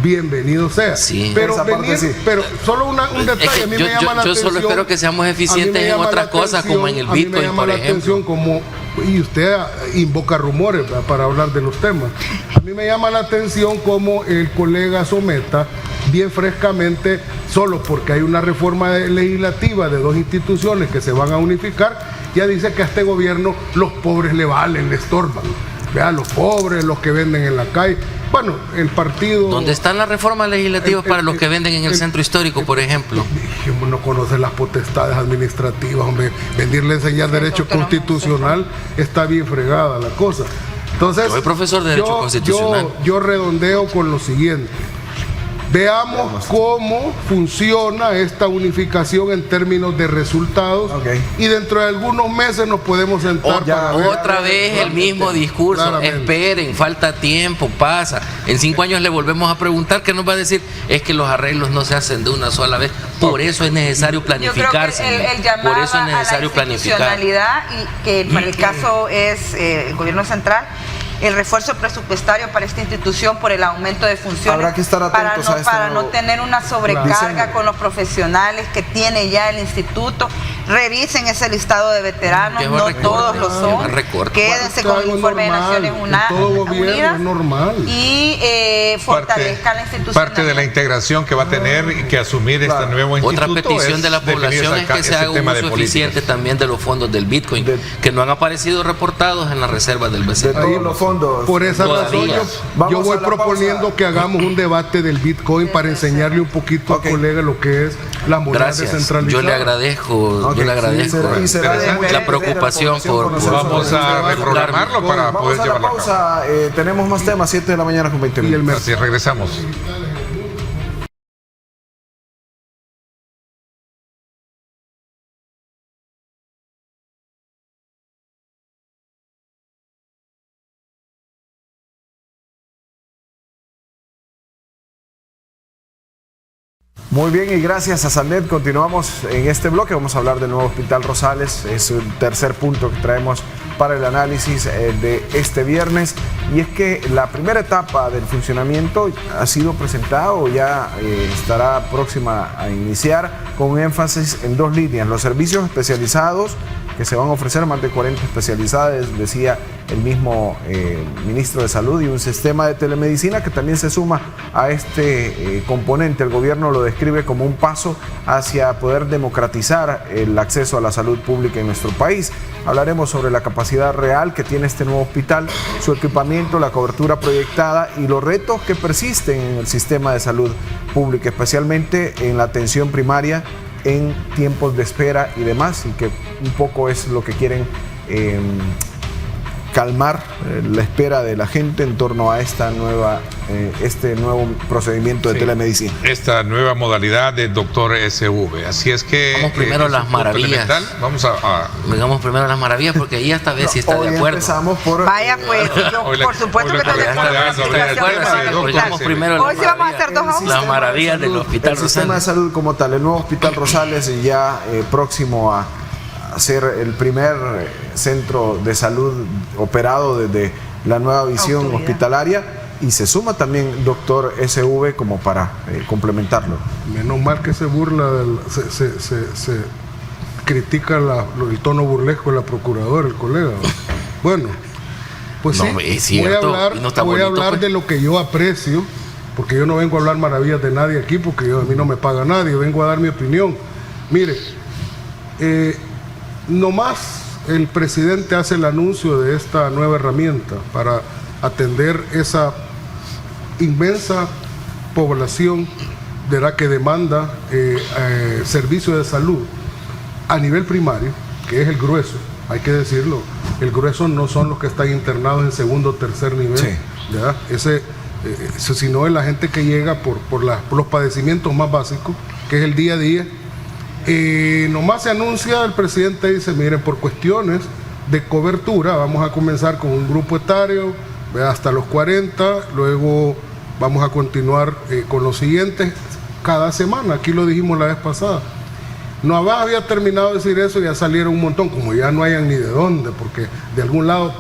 bienvenido sea. Sí. Pero solo un detalle, a mí me llama la atención. Yo solo espero que seamos eficientes en otras cosas, como en el Bitcoin, por ejemplo. Como y usted invoca rumores, ¿verdad?, para hablar de los temas. A mí me llama la atención cómo el colega Someta, bien frescamente, solo porque hay una reforma legislativa de 2 instituciones que se van a unificar, ya dice que a este gobierno los pobres le valen, le estorban. Vean, los pobres, los que venden en la calle. Bueno, el partido... ¿Dónde están las reformas legislativas para los que venden en el centro histórico, por ejemplo? No conoce las potestades administrativas, hombre. Venirle a enseñar derecho constitucional está bien fregada la cosa. Entonces, yo soy profesor de derecho constitucional. Yo redondeo con lo siguiente. Veamos cómo funciona esta unificación en términos de resultados, y dentro de algunos meses nos podemos sentar para ver. Otra vez el mismo discurso. Claramente. Esperen, falta tiempo, pasa. En 5 años le volvemos a preguntar, ¿qué nos va a decir? Es que los arreglos no se hacen de una sola vez. Por eso es necesario planificarse. Yo creo que el llamado por eso es necesario a la institucionalidad, y que para el caso es el gobierno central, el refuerzo presupuestario para esta institución por el aumento de funciones. Habrá que estar atentos para no tener una sobrecarga con los profesionales que tiene ya el instituto. Revisen ese listado de veteranos, no todos lo son. Quédense con el informe de Naciones Unidas y fortalezcan la institución. Parte de la integración que va a tener y que asumir este nuevo instituto. Otra petición de la población es que se haga un uso eficiente también de los fondos del Bitcoin, que no han aparecido reportados en las reservas del BCE. Por esa razón yo voy proponiendo que hagamos un debate del Bitcoin para enseñarle un poquito al colega lo que es la moneda descentralizada. Yo le agradezco, la preocupación por vamos a reprogramarlo para poder llevarlo a cabo. Tenemos más temas, 7 de la mañana con 20 minutos. Así regresamos. Muy bien, y gracias a Sanet continuamos en este bloque. Vamos a hablar del nuevo Hospital Rosales. Es el tercer punto que traemos para el análisis de este viernes. Y es que la primera etapa del funcionamiento ha sido presentada o ya estará próxima a iniciar, con énfasis en 2 líneas. Los servicios especializados, que se van a ofrecer, más de 40 especialidades, decía el mismo ministro de Salud, y un sistema de telemedicina que también se suma a este componente. El gobierno lo describe como un paso hacia poder democratizar el acceso a la salud pública en nuestro país. Hablaremos sobre la capacidad real que tiene este nuevo hospital, su equipamiento, la cobertura proyectada y los retos que persisten en el sistema de salud pública, especialmente en la atención primaria, en tiempos de espera y demás, y que un poco es lo que quieren calmar la espera de la gente en torno a esta nueva, este nuevo procedimiento de telemedicina. Esta nueva modalidad de doctor SV. Así es que... Vamos primero a las maravillas. Digamos primero a las maravillas, porque ahí hasta ver si está de acuerdo. Empezamos por... Vaya pues, yo por supuesto que estoy de acuerdo. Vamos primero hoy sí vamos a hacer 2 a 1. Las maravillas del Hospital Rosales. El sistema de salud como tal, el nuevo Hospital Rosales, ya próximo a ser el primer centro de salud operado desde la nueva visión hospitalaria, y se suma también doctor SV como para complementarlo. Menos mal que se burla, se critica el tono burlesco de la procuradora, el colega. Bueno, pues no, sí, es cierto, voy a hablar de lo que yo aprecio, porque yo no vengo a hablar maravillas de nadie aquí, porque a mí no me paga nadie, vengo a dar mi opinión. Mire, nomás el presidente hace el anuncio de esta nueva herramienta para atender esa inmensa población de la que demanda servicios de salud a nivel primario, que es el grueso, hay que decirlo. El grueso no son los que están internados en segundo o tercer nivel, sí, ¿verdad? Sino es la gente que llega por los padecimientos más básicos, que es el día a día. Nomás se anuncia, el presidente dice, miren, por cuestiones de cobertura vamos a comenzar con un grupo etario hasta los 40, luego vamos a continuar con los siguientes cada semana. Aquí lo dijimos la vez pasada. No había terminado de decir eso, ya salieron un montón, como ya no hayan ni de dónde, porque de algún lado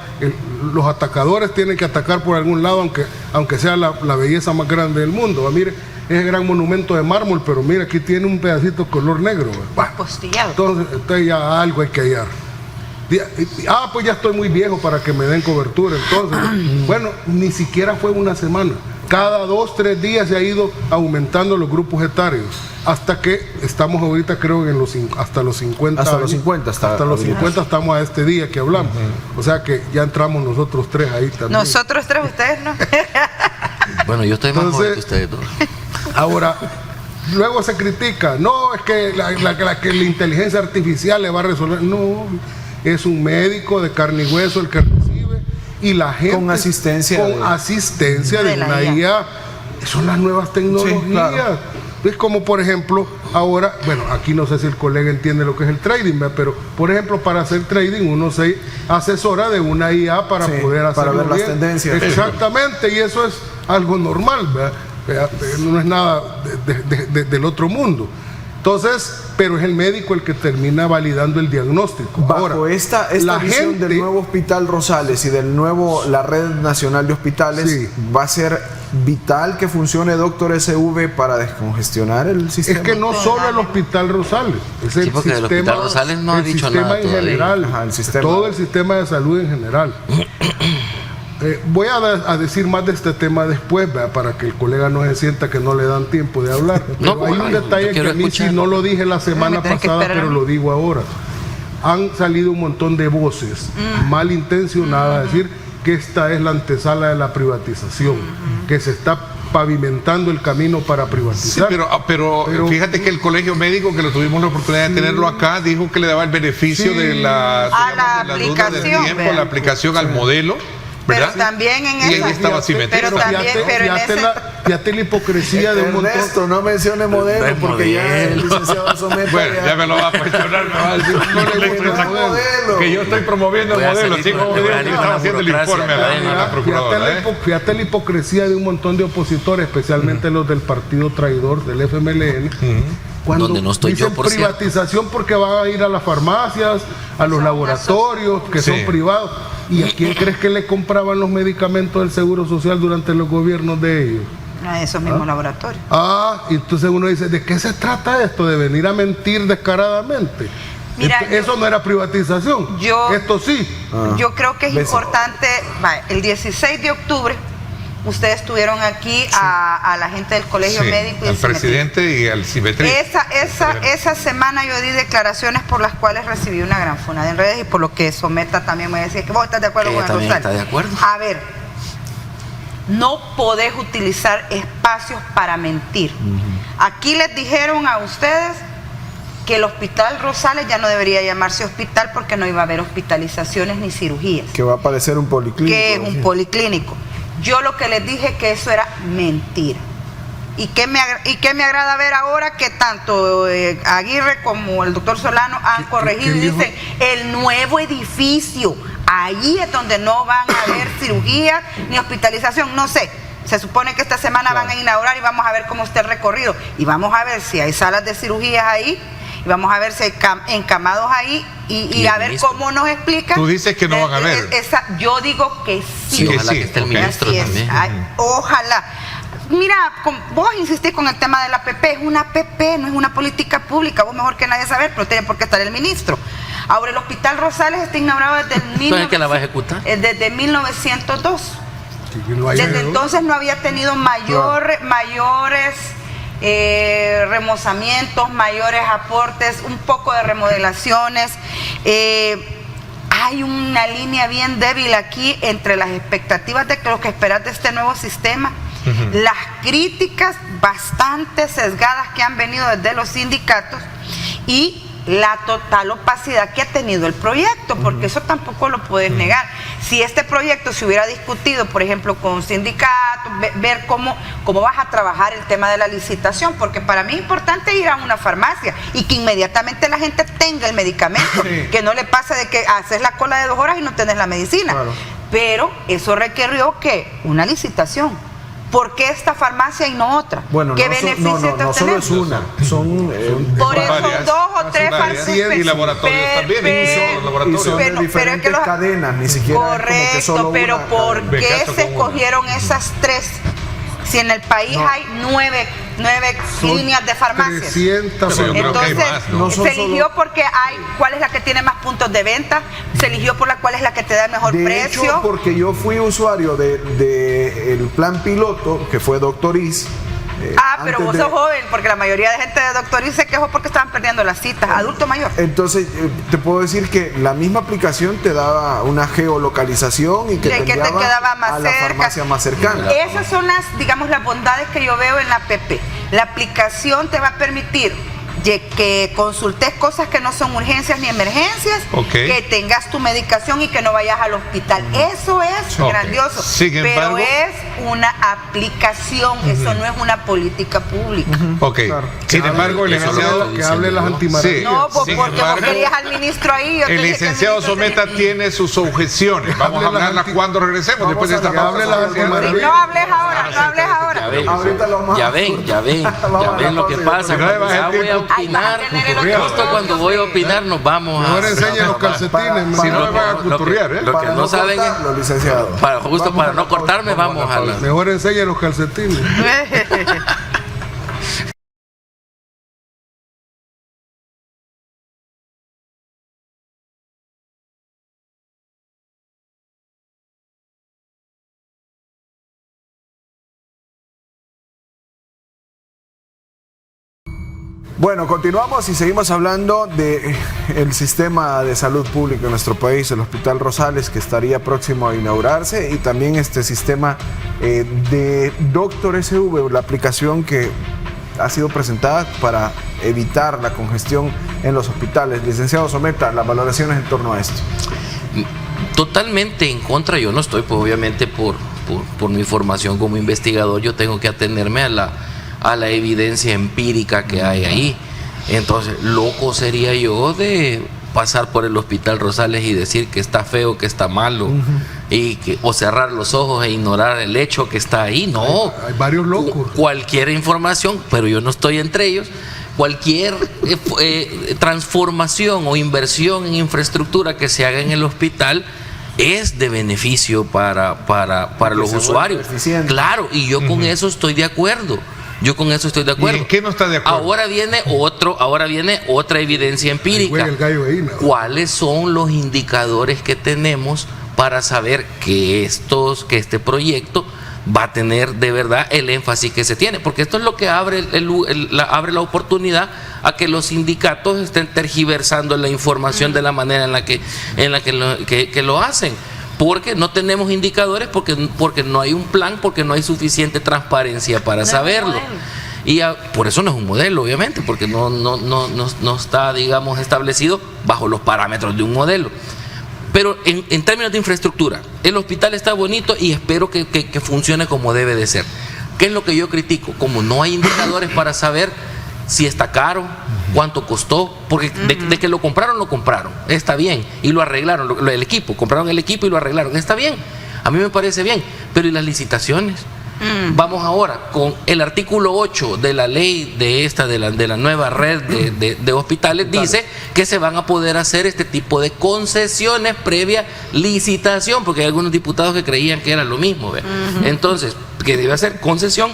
los atacadores tienen que atacar por algún lado, aunque sea la belleza más grande del mundo. Mire, es el gran monumento de mármol, pero mira, aquí tiene un pedacito color negro. Postillado. Entonces ya algo hay que hallar. Pues ya estoy muy viejo para que me den cobertura. Entonces, bueno, ni siquiera fue una semana. Cada 2-3 días se ha ido aumentando los grupos etarios. Hasta que estamos ahorita, creo que hasta los 50 Hasta años. los 50 hasta los 50 estamos a este día que hablamos. O sea que ya entramos nosotros 3 ahí también. Nosotros 3, ustedes no. Bueno, yo estoy más joven que ustedes dos. Ahora, luego se critica, no, es que la inteligencia artificial le va a resolver. No, es un médico de carne y hueso el que recibe, y la gente con asistencia de una IA. Son las nuevas tecnologías. Sí, claro. Es como, por ejemplo, ahora, bueno, aquí no sé si el colega entiende lo que es el trading, ¿verdad? Pero, por ejemplo, para hacer trading uno se asesora de una IA para poder hacerlo para ver bien. Las tendencias. Exactamente, y eso es algo normal, ¿verdad? No es nada del otro mundo. Entonces, pero es el médico el que termina validando el diagnóstico. Bajo ahora, esta visión del nuevo Hospital Rosales y la Red Nacional de Hospitales, sí, va a ser vital que funcione Doctor SV para descongestionar el sistema. Es que no solo el Hospital Rosales, es el sistema, el Hospital Rosales no ha dicho nada en general. Ajá, todo el sistema de salud en general. Voy a decir más de este tema después, ¿verdad? Para que el colega no se sienta que no le dan tiempo de hablar. Pero hay un detalle que a mí sí no lo dije la semana pasada, pero lo digo ahora. Han salido un montón de voces malintencionadas a decir que esta es la antesala de la privatización, que se está pavimentando el camino para privatizar. Sí, pero fíjate que el colegio médico, que lo tuvimos la oportunidad de tenerlo acá, dijo que le daba el beneficio de la aplicación, la aplicación al modelo. ¿verdad? Pero también en esa. Y ahí estaba cimentado. Fíjate la hipocresía de un montón. Ernesto, no mencione modelo, porque ya el licenciado Someta. Bueno, ya me lo va a cuestionar, me va a decir modelo. que yo estoy promoviendo el modelo, así como digo que estaba haciendo el informe a la procuradora. Fíjate la hipocresía de un montón de opositores, especialmente los del partido traidor, del FMLN. Cuando donde no estoy dicen yo, por privatización porque van a ir a las farmacias, a los laboratorios que son privados. ¿Y a quién crees que le compraban los medicamentos del Seguro Social durante los gobiernos de ellos? A esos mismos laboratorios. Entonces uno dice, ¿de qué se trata esto? ¿De venir a mentir descaradamente? Mira, eso no era privatización. Esto sí. Yo creo que es importante, el 16 de octubre, ustedes tuvieron aquí a la gente del colegio médico y al presidente y al Cimetri. Esa semana yo di declaraciones por las cuales recibí una gran funada en redes, y por lo que Someta también me decía que vos estás de acuerdo con el Rosal. ¿Está de acuerdo? A ver, no podés utilizar espacios para mentir. Aquí les dijeron a ustedes que el Hospital Rosales ya no debería llamarse hospital porque no iba a haber hospitalizaciones ni cirugías. Que va a parecer un policlínico. Que es un policlínico. Yo lo que les dije que eso era mentira. ¿Y qué me agrada ver ahora? Que tanto Aguirre como el doctor Solano han corregido y dicen, el nuevo edificio, ahí es donde no van a haber cirugía ni hospitalización, no sé. Se supone que esta semana van a inaugurar y vamos a ver cómo está el recorrido. Y vamos a ver si hay salas de cirugías ahí, y vamos a ver si hay encamados ahí, y a ver cómo nos explican. Tú dices que no van a ver. Yo digo que sí. Ojalá que esté el ministro también. Ojalá. Mira, vos insistís con el tema de la PP, es una PP, no es una política pública, vos mejor que nadie saber, pero tiene por qué estar el ministro. Ahora, el Hospital Rosales está inaugurado desde ¿que la va a ejecutar? Desde 1902. Desde entonces no había tenido mayores remozamientos, mayores aportes, un poco de remodelaciones. Hay una línea bien débil aquí entre las expectativas de lo que esperas de este nuevo sistema, las críticas bastante sesgadas que han venido desde los sindicatos y la total opacidad que ha tenido el proyecto, porque eso tampoco lo puedes negar. Si este proyecto se hubiera discutido, por ejemplo, con sindicatos, ver cómo vas a trabajar el tema de la licitación, porque para mí es importante ir a una farmacia y que inmediatamente la gente tenga el medicamento, que no le pase de que haces la cola de 2 horas y no tenés la medicina. Claro. Pero eso requirió que una licitación. ¿Por qué esta farmacia y no otra? Bueno, ¿qué beneficios no solo es una, son por eso varias, 2 o 3 farmacias y laboratorios también, son de diferentes cadenas, ni siquiera correcto, es como que solo pero una ¿por qué se escogieron esas 3? Si en el país hay 9 líneas de farmacias. 300 Pero yo creo que hay Entonces, más, ¿no? No son se eligió porque hay cuál es la que tiene más puntos de venta, se eligió por la cual es la que te da el mejor De precio. hecho, porque yo fui usuario de el plan piloto, que fue Doctoriz. Pero vos sos joven, porque la mayoría de gente de Doctoriz se quejó porque estaban perdiendo las citas, adulto mayor. Entonces, te puedo decir que la misma aplicación te daba una geolocalización y que te quedaba enviaba más a la cerca. farmacia más cercana. Esas son las bondades que yo veo en la PP. La aplicación te va a permitir que consultes cosas que no son urgencias ni emergencias, que tengas tu medicación y que no vayas al hospital. Eso es grandioso. Sin embargo, pero es una aplicación, eso no es una política pública. Claro. Sin embargo, el licenciado... Que hable las antimaravillas. Sí. No, Sin porque embargo, vos querías al ministro ahí. Yo te el dije que licenciado ministro Someta tiene sus objeciones. Vamos a hablarlas cuando regresemos, después de esta hable las antimaravillas. No hables ahora, no hables ahora. Ahorita lo vamos a- Ya ven lo que pasa. Si no le Cuando vas a ya voy a tiempo. opinar, justo cuando voy a opinar nos vamos Mejor a... enseñe los calcetines. Si no me van a culturrear, ¿eh? Lo que no saben es... cortarlo, licenciado. Para no cortarme, vamos a la... Mejor enseñe los calcetines. Bueno, continuamos y seguimos hablando de el sistema de salud pública en nuestro país, el Hospital Rosales, que estaría próximo a inaugurarse, y también este sistema de Doctor SV, la aplicación que ha sido presentada para evitar la congestión en los hospitales. Licenciado Someta, las valoraciones en torno a esto. Totalmente en contra, yo no estoy, pues obviamente por mi formación como investigador, yo tengo que atenerme a la evidencia empírica que hay ahí. Entonces, loco sería yo de pasar por el Hospital Rosales y decir que está feo, que está malo, o cerrar los ojos e ignorar el hecho que está ahí. No, Hay varios locos. Cualquier información, pero yo no estoy entre ellos. Cualquier transformación o inversión en infraestructura que se haga en el hospital es de beneficio para los usuarios. Claro, y yo con eso estoy de acuerdo. ¿Y en qué no está de acuerdo? Ahora viene otra evidencia empírica. El gallo ahí, ¿no? ¿Cuáles son los indicadores que tenemos para saber que este proyecto va a tener de verdad el énfasis que se tiene? Porque esto es lo que abre la oportunidad a que los sindicatos estén tergiversando la información de la manera en la que lo hacen. Porque no tenemos indicadores, porque no hay un plan, porque no hay suficiente transparencia para saberlo. Y por eso no es un modelo, obviamente, porque no está, digamos, establecido bajo los parámetros de un modelo. Pero en términos de infraestructura, el hospital está bonito y espero que funcione como debe de ser. ¿Qué es lo que yo critico? Como no hay indicadores para saber si está caro, cuánto costó, porque de que lo compraron, está bien, y lo arreglaron, compraron el equipo y lo arreglaron, está bien, a mí me parece bien, pero ¿y las licitaciones? Vamos ahora con el artículo 8 de la ley de la nueva red de hospitales, dice que se van a poder hacer este tipo de concesiones previa licitación, porque hay algunos diputados que creían que era lo mismo, ¿ve? Entonces, que debe hacer concesión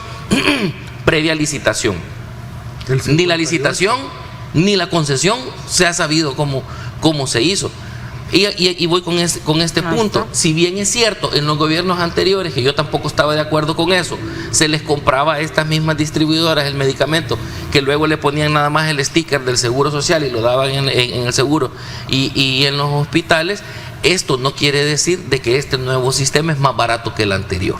previa licitación. Ni la licitación ni la concesión se ha sabido cómo se hizo. Y voy con este punto. Si bien es cierto, en los gobiernos anteriores, que yo tampoco estaba de acuerdo con eso, se les compraba a estas mismas distribuidoras el medicamento, que luego le ponían nada más el sticker del Seguro Social y lo daban en el seguro y en los hospitales. Esto no quiere decir de que este nuevo sistema es más barato que el anterior.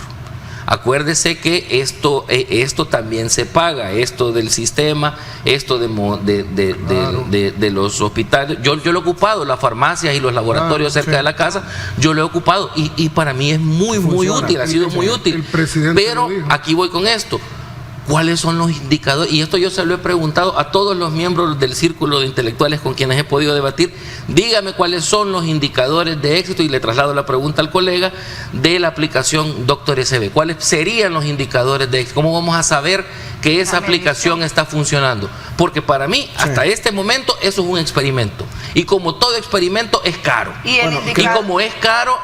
Acuérdese que esto también se paga, esto del sistema, esto de los hospitales. Yo lo he ocupado, las farmacias y los laboratorios cerca de la casa, yo lo he ocupado y para mí es muy útil, ha sido muy útil. Pero aquí voy con esto. ¿Cuáles son los indicadores? Y esto yo se lo he preguntado a todos los miembros del círculo de intelectuales con quienes he podido debatir. Dígame cuáles son los indicadores de éxito, y le traslado la pregunta al colega, de la aplicación Doctor SV. ¿Cuáles serían los indicadores de éxito? ¿Cómo vamos a saber que esa aplicación está funcionando. Porque para mí, hasta este momento, eso es un experimento. Y como todo experimento, es caro. Y como es caro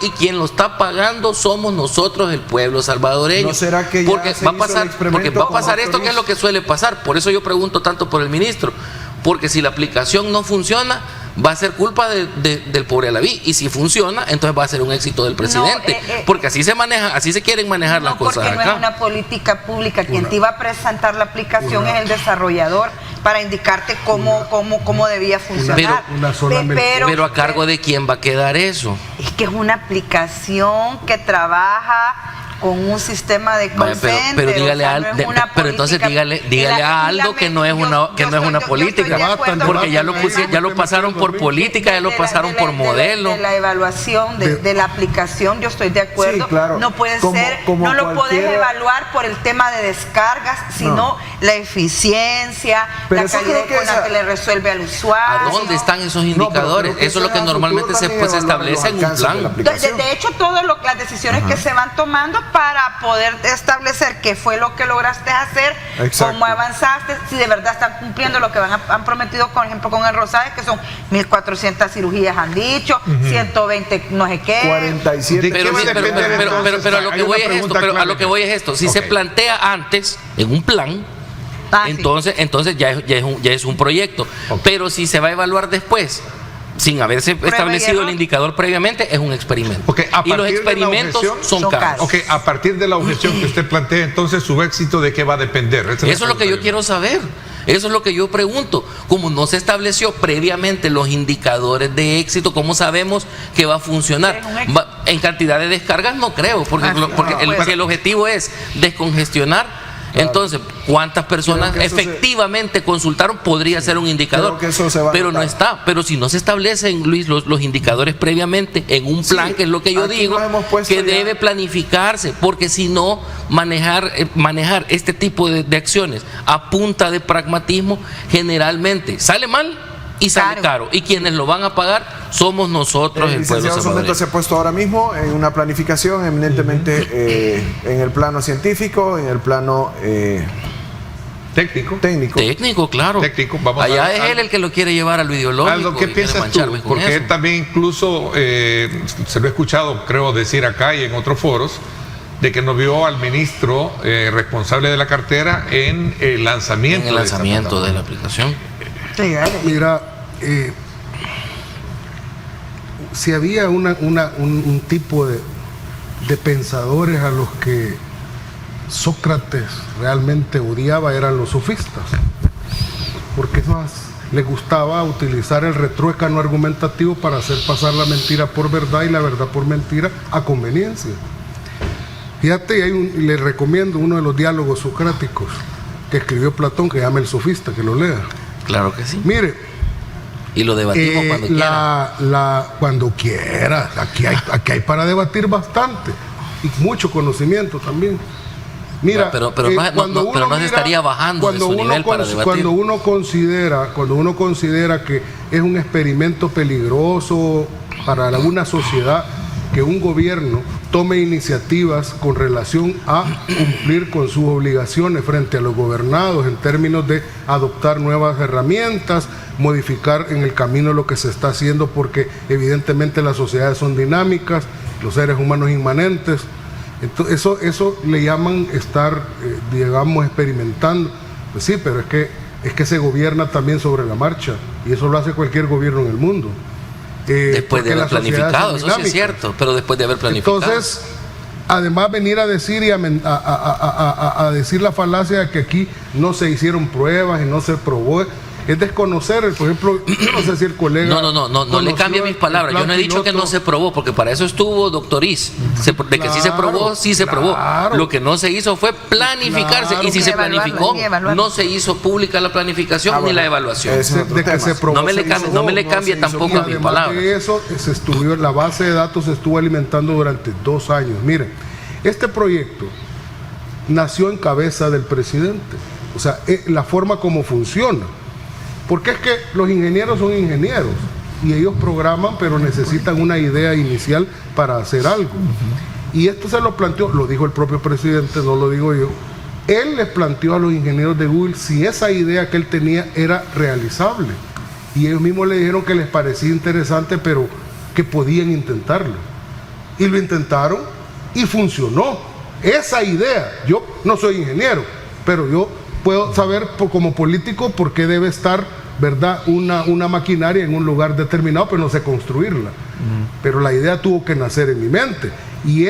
y quien lo está pagando somos nosotros, el pueblo salvadoreño. ¿No será que ya porque va a pasar esto, que es lo que suele pasar? Por eso yo pregunto tanto por el ministro. Porque si la aplicación no funciona, va a ser culpa del pobre Alaví, y si funciona, entonces va a ser un éxito del presidente, porque así se maneja, así se quieren manejar las cosas acá. Porque no es una política pública. Quien te iba a presentar la aplicación es el desarrollador para indicarte cómo debía funcionar. Pero a cargo de quién va a quedar eso. Es que es una aplicación que trabaja con un sistema de call center, pero dígale pero entonces dígale a Aldo que no es una política, porque ya lo pasaron por política, ya lo pasaron por modelo. De la evaluación de la aplicación, yo estoy de acuerdo. Sí, claro. No puede ser, no lo puedes evaluar por el tema de descargas, sino la eficiencia, la calidad con la que le resuelve al usuario. ¿A dónde están esos indicadores? Eso es lo que normalmente se establece en un plan. De hecho, todas las decisiones que se van tomando para poder establecer qué fue lo que lograste hacer, cómo avanzaste, si de verdad están cumpliendo lo que han prometido, por ejemplo, con el Rosario, que son 1.400 cirugías, han dicho, 120 no sé qué. 47. Pero a lo que voy es esto. Si se plantea antes en un plan, entonces ya es un proyecto. Pero si se va a evaluar después, sin haberse establecido el indicador previamente, es un experimento. Y los experimentos son caros. A partir de la objeción que usted plantea, entonces su éxito, ¿de qué va a depender? Eso es lo que yo quiero saber. Eso es lo que yo pregunto. Como no se estableció previamente los indicadores de éxito, ¿cómo sabemos que va a funcionar? En cantidad de descargas no creo, porque si el objetivo es descongestionar, entonces, ¿cuántas personas efectivamente consultaron? Podría ser un indicador, pero no está. Pero si no se establecen, Luis, los indicadores previamente en un plan, que es lo que yo digo, que debe planificarse, porque si no, manejar este tipo de acciones a punta de pragmatismo generalmente sale mal y sale caro. Y quienes lo van a pagar somos nosotros, el pueblo salvadoreño. Se ha puesto ahora mismo en una planificación eminentemente en el plano científico, en el plano técnico, claro. Allá es él el que lo quiere llevar a lo ideológico. Aldo, ¿qué piensas tú? Porque él también incluso se lo he escuchado, creo, decir acá y en otros foros, de que no vio al ministro responsable de la cartera en el lanzamiento de la aplicación. Mira, si había un tipo de pensadores a los que Sócrates realmente odiaba, eran los sofistas, porque más les gustaba utilizar el retruécano argumentativo para hacer pasar la mentira por verdad y la verdad por mentira a conveniencia. Fíjate, le recomiendo uno de los diálogos socráticos que escribió Platón, que se llama El Sofista, que lo lea. Claro que sí. Mire, y lo debatimos cuando quiera. Cuando quiera. Aquí hay para debatir bastante. Y mucho conocimiento también. Mira, pero no se estaría bajando de su nivel para debatir. Cuando uno considera que es un experimento peligroso para alguna sociedad, que un gobierno tome iniciativas con relación a cumplir con sus obligaciones frente a los gobernados en términos de adoptar nuevas herramientas, modificar en el camino lo que se está haciendo, porque evidentemente las sociedades son dinámicas, los seres humanos inmanentes. Entonces, eso le llaman estar, digamos, experimentando. Pues sí, pero es que se gobierna también sobre la marcha, y eso lo hace cualquier gobierno en el mundo. Después de haber planificado, eso sí es cierto, pero después de haber planificado. Entonces, además venir a decir a decir la falacia de que aquí no se hicieron pruebas y no se probó, es desconocer, por ejemplo, yo no sé si el colega... No le cambie mis palabras, yo no he dicho que no se probó, porque para eso estuvo doctoriz, de que sí se probó, sí se probó. Lo que no se hizo fue planificarse, y si se planificó, no se hizo pública la planificación ni la evaluación. No me le cambie tampoco mis palabras. De eso la base de datos se estuvo alimentando durante 2 años. Miren, este proyecto nació en cabeza del presidente, o sea, la forma como funciona. Porque es que los ingenieros son ingenieros y ellos programan, pero necesitan una idea inicial para hacer algo. Y esto se lo planteó, lo dijo el propio presidente, no lo digo yo, Él les planteó a los ingenieros de Google si esa idea que él tenía era realizable. Y ellos mismos le dijeron que les parecía interesante, pero que podían intentarlo. Y lo intentaron y funcionó. Esa idea, yo no soy ingeniero, pero yo puedo saber como político por qué debe estar, ¿verdad?, una maquinaria en un lugar determinado, pero no sé construirla. Pero la idea tuvo que nacer en mi mente. Y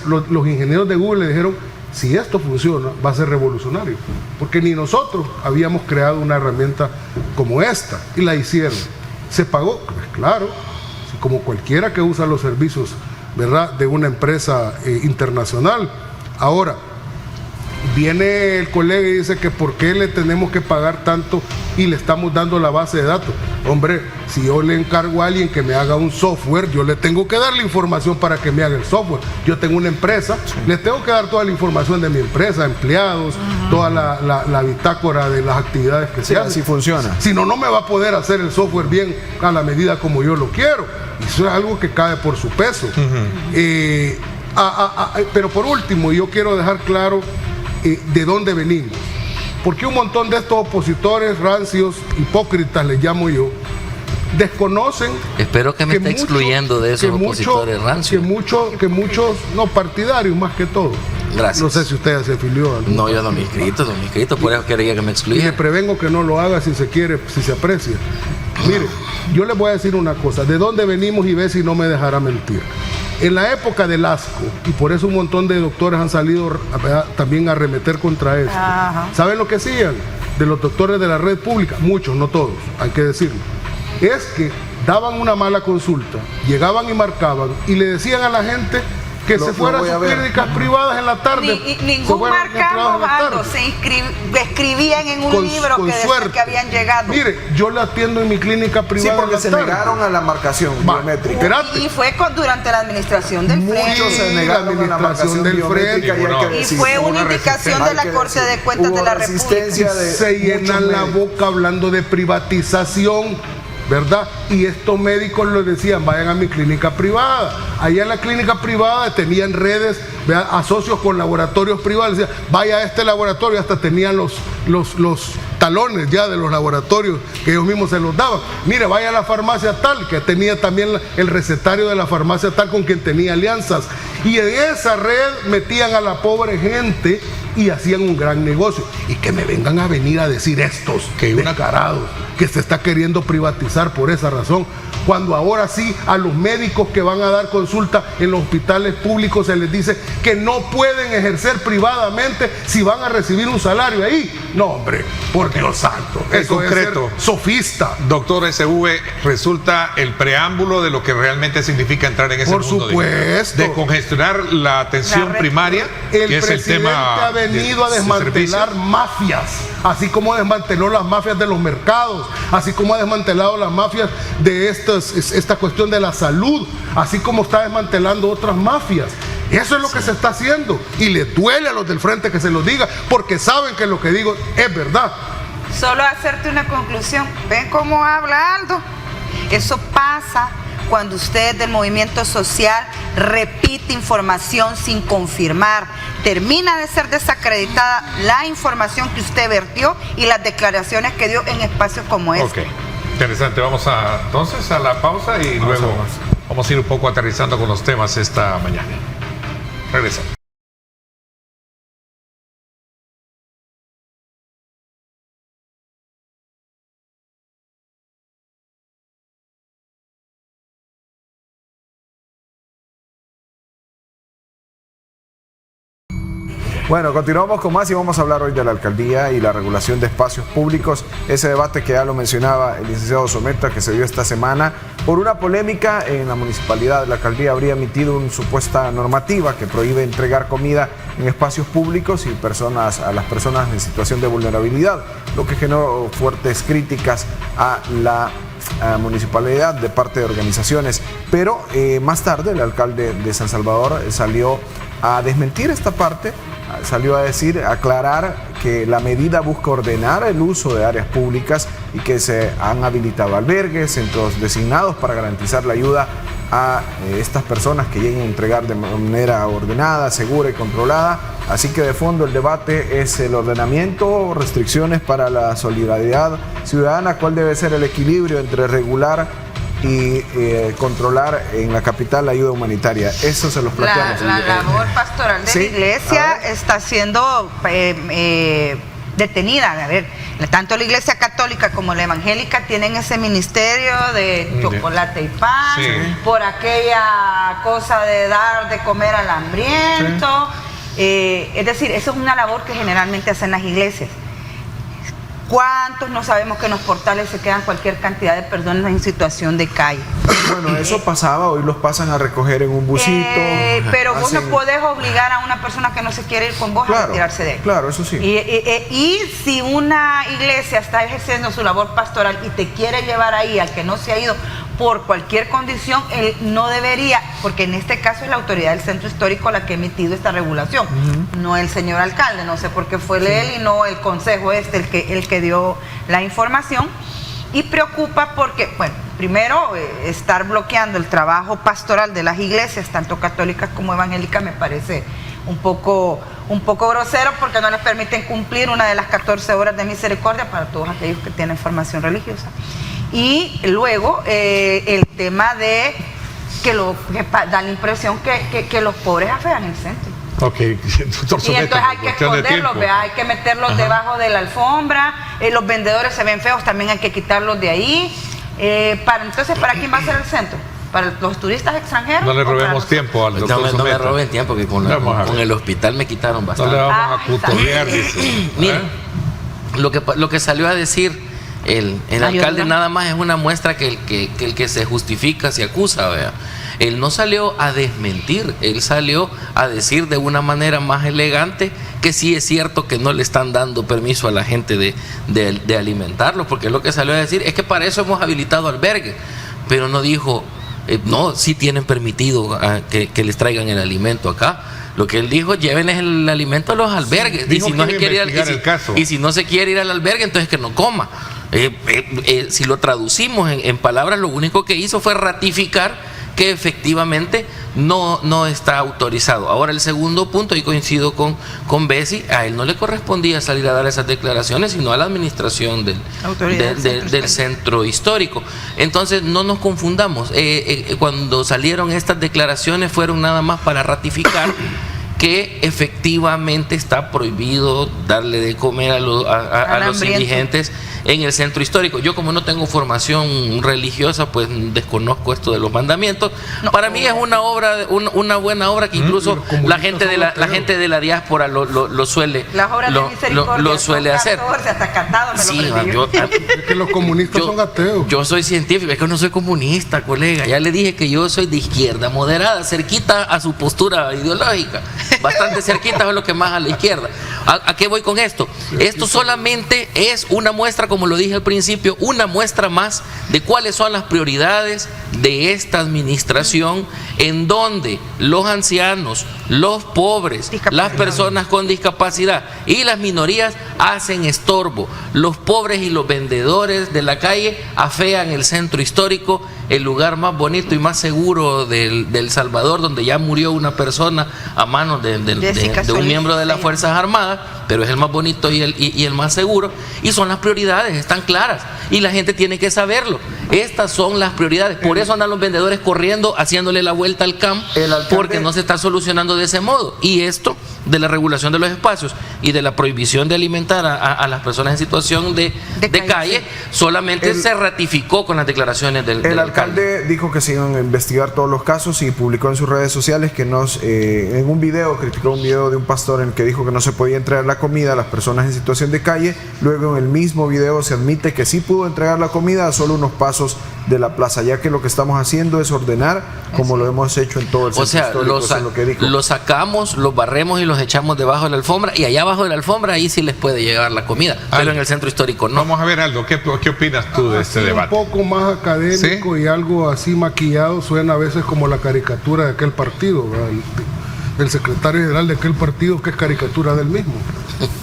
los ingenieros de Google le dijeron, si esto funciona, va a ser revolucionario. Porque ni nosotros habíamos creado una herramienta como esta. Y la hicieron. ¿Se pagó? Pues claro. Como cualquiera que usa los servicios, ¿verdad?, de una empresa internacional. Ahora, viene el colega y dice que por qué le tenemos que pagar tanto y le estamos dando la base de datos. Hombre, si yo le encargo a alguien que me haga un software, yo le tengo que dar la información para que me haga el software. Yo tengo una empresa, le tengo que dar toda la información de mi empresa, empleados, toda la bitácora de las actividades que se hacen. Así funciona. Si no, no me va a poder hacer el software bien a la medida como yo lo quiero. Eso es algo que cae por su peso. Pero por último, yo quiero dejar claro de dónde venimos. Porque un montón de estos opositores rancios, hipócritas les llamo yo, desconocen. Espero que me esté excluyendo de esos opositores rancios. Que muchos, no partidarios más que todo. Gracias. No sé si usted se afilió. No, yo no me he inscrito, por eso quería que me Y le excluyera. prevengo que no lo haga si se quiere, si se aprecia. Mire, yo les voy a decir una cosa, de dónde venimos y ve si no me dejará mentir. En la época del asco, y por eso un montón de doctores han salido también a arremeter contra eso. ¿Saben lo que hacían? De los doctores de la red pública, muchos, no todos, hay que decirlo, es que daban una mala consulta, llegaban y marcaban y le decían a la gente que se fuera a sus clínicas privadas en la tarde. Ningún marcado, Osvaldo, se escribían en un libro que decía que habían llegado. Mire, yo la atiendo en mi clínica privada. Sí, porque se negaron a la marcación biométrica. Y fue durante la administración del Frente. Muchos se negaron a la marcación del Frente. Y fue una indicación de la Corte de Cuentas de la República. Se llenan la boca hablando de privatización, ¿verdad? Y estos médicos les decían, vayan a mi clínica privada. Allá en la clínica privada tenían redes, ¿verdad?, asocios con laboratorios privados. Decían, vaya a este laboratorio, hasta tenían los talones ya de los laboratorios que ellos mismos se los daban. Mire, vaya a la farmacia tal, que tenía también el recetario de la farmacia tal con quien tenía alianzas. Y en esa red metían a la pobre gente y hacían un gran negocio. Y que me vengan a venir a decir estos que descarados que se está queriendo privatizar por esa razón, cuando ahora sí a los médicos que van a dar consulta en los hospitales públicos se les dice que no pueden ejercer privadamente si van a recibir un salario ahí. No, hombre, por Dios santo, en eso concreto, es ser sofista. Doctor SV, resulta el preámbulo de lo que realmente significa entrar en ese por mundo supuesto de congestionar la atención primaria, que es el tema. Ha venido a desmantelar mafias, así como desmanteló las mafias de los mercados, así como ha desmantelado las mafias de esta cuestión de la salud, así como está desmantelando otras mafias. Eso es lo que se está haciendo y le duele a los del frente que se lo diga, porque saben que lo que digo es verdad. Solo hacerte una conclusión. ¿Ven cómo habla Aldo? Eso pasa cuando usted del movimiento social repite información sin confirmar. Termina de ser desacreditada la información que usted vertió y las declaraciones que dio en espacios como este. Ok, interesante. Vamos entonces a la pausa y luego vamos a ir un poco aterrizando con los temas esta mañana. Regresamos. Bueno, continuamos con más y vamos a hablar hoy de la alcaldía y la regulación de espacios públicos. Ese debate que ya lo mencionaba el licenciado Someta, que se dio esta semana por una polémica en la municipalidad. La alcaldía habría emitido una supuesta normativa que prohíbe entregar comida en espacios públicos y a las personas en situación de vulnerabilidad, lo que generó fuertes críticas a la municipalidad de parte de organizaciones. Pero más tarde el alcalde de San Salvador salió a desmentir esta parte. Salió a aclarar que la medida busca ordenar el uso de áreas públicas y que se han habilitado albergues, centros designados para garantizar la ayuda a estas personas que lleguen a entregar de manera ordenada, segura y controlada. Así que de fondo el debate es el ordenamiento, restricciones para la solidaridad ciudadana, cuál debe ser el equilibrio entre regular y controlar en la capital la ayuda humanitaria. Eso se los planteamos. La labor pastoral de la iglesia está siendo detenida. A ver, tanto la iglesia católica como la evangélica tienen ese ministerio de chocolate y pan, por aquella cosa de dar de comer al hambriento. Es decir, eso es una labor que generalmente hacen las iglesias. ¿Cuántos no sabemos que en los portales se quedan cualquier cantidad de personas en situación de calle? Bueno, eso pasaba, hoy los pasan a recoger en un busito. Pero vos no podés obligar a una persona que no se quiere ir con vos a retirarse de él. Claro, eso sí. Y si una iglesia está ejerciendo su labor pastoral y te quiere llevar ahí al que no se ha ido por cualquier condición, él no debería, porque en este caso es la autoridad del centro histórico la que ha emitido esta regulación, no el señor alcalde, no sé por qué fue él y no el consejo el que dio la información. Y preocupa porque, bueno, primero estar bloqueando el trabajo pastoral de las iglesias, tanto católicas como evangélicas, me parece un poco grosero, porque no les permiten cumplir una de las 14 horas de misericordia para todos aquellos que tienen formación religiosa. Y luego el tema de que da la impresión que los pobres afean el centro. Y entonces hay que esconderlos, hay que meterlos debajo de la alfombra. Los vendedores se ven feos, también hay que quitarlos de ahí. Entonces, ¿para quién va a ser el centro? ¿Para los turistas extranjeros? No le robemos tiempo al doctor. No me roben tiempo, que con el hospital me quitaron bastante. No le vamos a cutonear, dice. Mire, lo que salió a decir el alcalde nada más es una muestra que el que se justifica se acusa, vea. Él no salió a desmentir, él salió a decir de una manera más elegante que sí es cierto que no le están dando permiso a la gente de alimentarlos, porque lo que salió a decir es que para eso hemos habilitado albergues, pero no dijo, no, sí tienen permitido que les traigan el alimento acá. Lo que él dijo, llévenles el alimento a los albergues. Y si no se quiere ir al albergue, entonces que no coma. Si lo traducimos en palabras, lo único que hizo fue ratificar que efectivamente no está autorizado. Ahora, el segundo punto, y coincido con Bessie, a él no le correspondía salir a dar esas declaraciones, sino a la administración del centro histórico. Entonces, no nos confundamos. Cuando salieron estas declaraciones fueron nada más para ratificar que efectivamente está prohibido darle de comer a los indigentes en el centro histórico. Yo, como no tengo formación religiosa, pues desconozco esto de los mandamientos. Para mí es una buena obra que incluso la gente de la diáspora lo suele hacer. Sí, es que los comunistas son ateos. Yo soy científico, es que no soy comunista, colega. Ya le dije que yo soy de izquierda moderada, cerquita a su postura ideológica, bastante cerquita a lo que más a la izquierda. ¿A qué voy con esto? Esto solamente es una muestra, como lo dije al principio, una muestra más de cuáles son las prioridades de esta administración, en donde los ancianos, los pobres, las personas con discapacidad y las minorías hacen estorbo. Los pobres y los vendedores de la calle afean el centro histórico, el lugar más bonito y más seguro de El Salvador, donde ya murió una persona a manos de un miembro de las Fuerzas Armadas, pero es el más bonito y el más seguro, y son las prioridades, están claras, y la gente tiene que saberlo. Estas son las prioridades, por eso andan los vendedores corriendo, haciéndole la vuelta al campo, porque no se está solucionando de ese modo. Y esto de la regulación de los espacios y de la prohibición de alimentar a las personas en situación de calle, solamente se ratificó con las declaraciones del alcalde. Dijo que se iban a investigar todos los casos y publicó en sus redes sociales que en un video, criticó un video de un pastor en el que dijo que no se podía entregar la comida a las personas en situación de calle. Luego, en el mismo video se admite que sí pudo entregar la comida a solo unos pasos de la plaza, ya que lo que estamos haciendo es ordenar, como lo hemos hecho en todo el centro histórico. Los sacamos, los barremos y los echamos debajo de la alfombra, y allá abajo de la alfombra ahí sí les puede llegar la comida, pero en el centro histórico no. Vamos a ver, Aldo, ¿qué opinas tú de este debate? Un poco más académico, ¿sí? Y algo así maquillado, suena a veces como la caricatura de aquel partido, el secretario general de aquel partido, que es caricatura del mismo.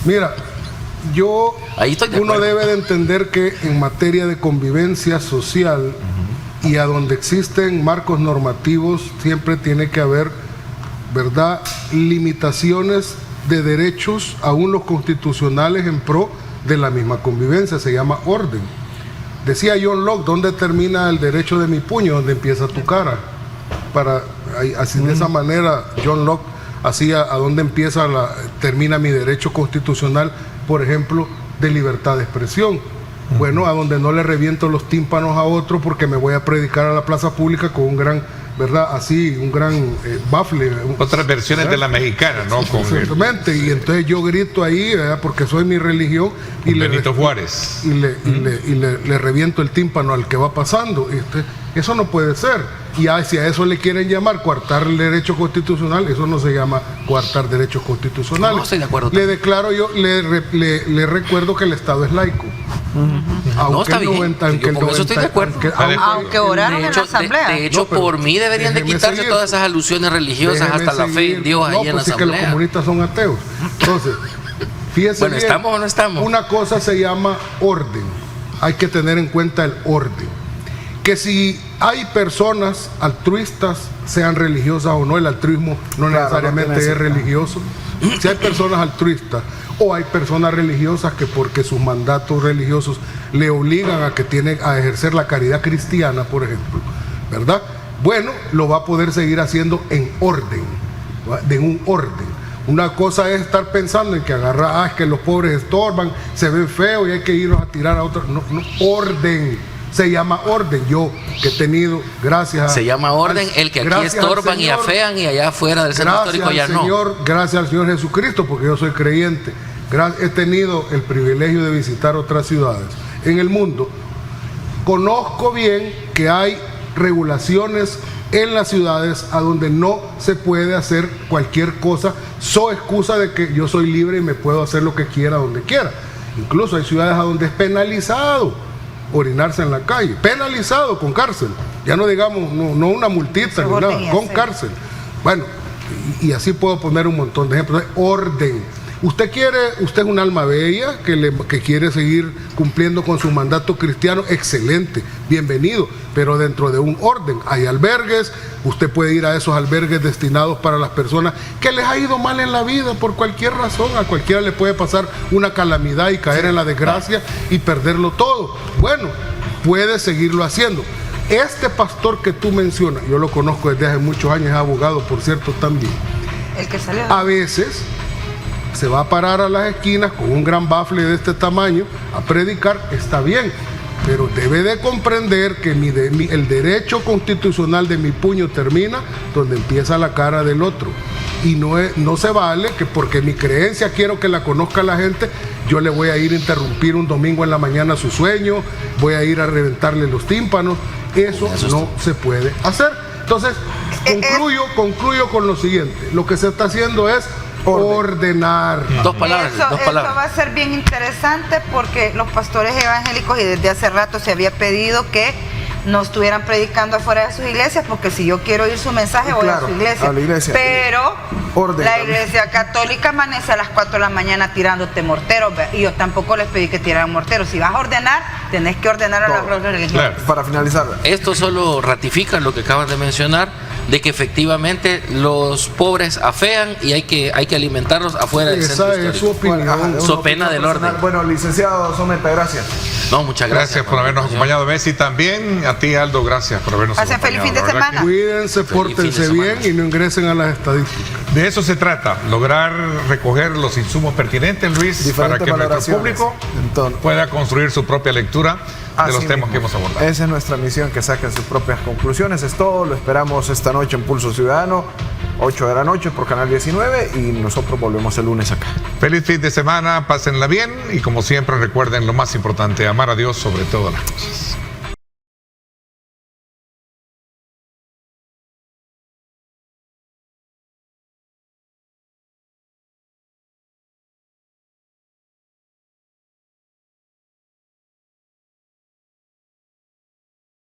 Mira, uno debe de entender que en materia de convivencia social Y a donde existen marcos normativos siempre tiene que haber, ¿verdad?, limitaciones de derechos, aún los constitucionales, en pro de la misma convivencia. Se llama orden. Decía John Locke, ¿dónde termina el derecho de mi puño? ¿Dónde empieza tu cara? Así de esa manera John Locke hacía a dónde termina mi derecho constitucional, por ejemplo, de libertad de expresión. Bueno, a donde no le reviento los tímpanos a otro porque me voy a predicar a la plaza pública con un gran, ¿verdad? Así, un gran bafle. Otras versiones, ¿verdad?, de la mexicana, ¿no? Exactamente, y entonces yo grito ahí, ¿verdad?, porque soy mi religión, y Benito Juárez. Y le reviento el tímpano al que va pasando. Eso no puede ser. Y si a eso le quieren llamar coartar el derecho constitucional, eso no se llama coartar derechos constitucionales. No estoy de acuerdo. Le declaro yo, le recuerdo que el Estado es laico. No, está bien. Yo con eso estoy de acuerdo. Aunque oraron en la asamblea. De hecho, por mí deberían de quitarse todas esas alusiones religiosas, hasta la fe en Dios ahí en la asamblea. Que los comunistas son ateos. Entonces, fíjense bueno, bien, ¿estamos o no estamos? Una cosa se llama orden. Hay que tener en cuenta el orden. Que si hay personas altruistas, sean religiosas o no, el altruismo no necesariamente es religioso. Si hay personas altruistas o hay personas religiosas que porque sus mandatos religiosos le obligan a que tienen a ejercer la caridad cristiana, por ejemplo, ¿verdad? Bueno, lo va a poder seguir haciendo en orden, en un orden. Una cosa es estar pensando en que es que los pobres estorban, se ven feos y hay que irlos a tirar a otros. No, orden. Se llama orden. Yo que he tenido, gracias. Se llama orden el que aquí estorban y afean y allá afuera del centro histórico ya no. Gracias al Señor Jesucristo, porque yo soy creyente. He tenido el privilegio de visitar otras ciudades en el mundo. Conozco bien que hay regulaciones en las ciudades a donde no se puede hacer cualquier cosa, so excusa de que yo soy libre y me puedo hacer lo que quiera donde quiera. Incluso hay ciudades a donde es penalizado orinarse en la calle, penalizado con cárcel, ya no digamos, no una multita ni nada, con cárcel. Bueno, y así puedo poner un montón de ejemplos. Orden. Usted es un alma bella que quiere seguir cumpliendo con su mandato cristiano, excelente, bienvenido, pero dentro de un orden. Hay albergues, usted puede ir a esos albergues destinados para las personas que les ha ido mal en la vida por cualquier razón. A cualquiera le puede pasar una calamidad y caer en la desgracia y perderlo todo. Bueno, puede seguirlo haciendo. Este pastor que tú mencionas, yo lo conozco desde hace muchos años, es abogado, por cierto, también. El que salió. A veces se va a parar a las esquinas con un gran bafle de este tamaño a predicar, está bien, pero debe de comprender que el derecho constitucional de mi puño termina donde empieza la cara del otro. Y no se vale que porque mi creencia quiero que la conozca la gente, yo le voy a ir a interrumpir un domingo en la mañana su sueño, voy a ir a reventarle los tímpanos. Eso no se puede hacer. Entonces, concluyo con lo siguiente. Lo que se está haciendo es ordenar. Dos palabras. Eso va a ser bien interesante porque los pastores evangélicos, y desde hace rato se había pedido que no estuvieran predicando afuera de sus iglesias, porque si yo quiero oír su mensaje voy a su iglesia. Pero la iglesia católica amanece a las 4 de la mañana tirándote morteros, y yo tampoco les pedí que tiraran morteros. Si vas a ordenar, tenés que ordenar a los religiosos. Claro. Para finalizar, esto solo ratifica lo que acabas de mencionar, de que efectivamente los pobres afean y hay que alimentarlos afuera del centro histórico. Es su opinión. So pena del orden. Bueno, licenciado Someta, gracias. No, muchas gracias. Gracias por habernos acompañado, Bessie. También a ti, Aldo, gracias por habernos acompañado. Feliz fin de semana. Cuídense, pórtense bien y no ingresen a las estadísticas. De eso se trata, lograr recoger los insumos pertinentes, Luis, para que nuestro público pueda construir su propia lectura de los temas que hemos abordado. Esa es nuestra misión, que saquen sus propias conclusiones. Es todo, lo esperamos esta noche en Pulso Ciudadano, 8 de la noche por Canal 19, y nosotros volvemos el lunes acá. Feliz fin de semana, pásenla bien y como siempre recuerden lo más importante, amar a Dios sobre todas las cosas.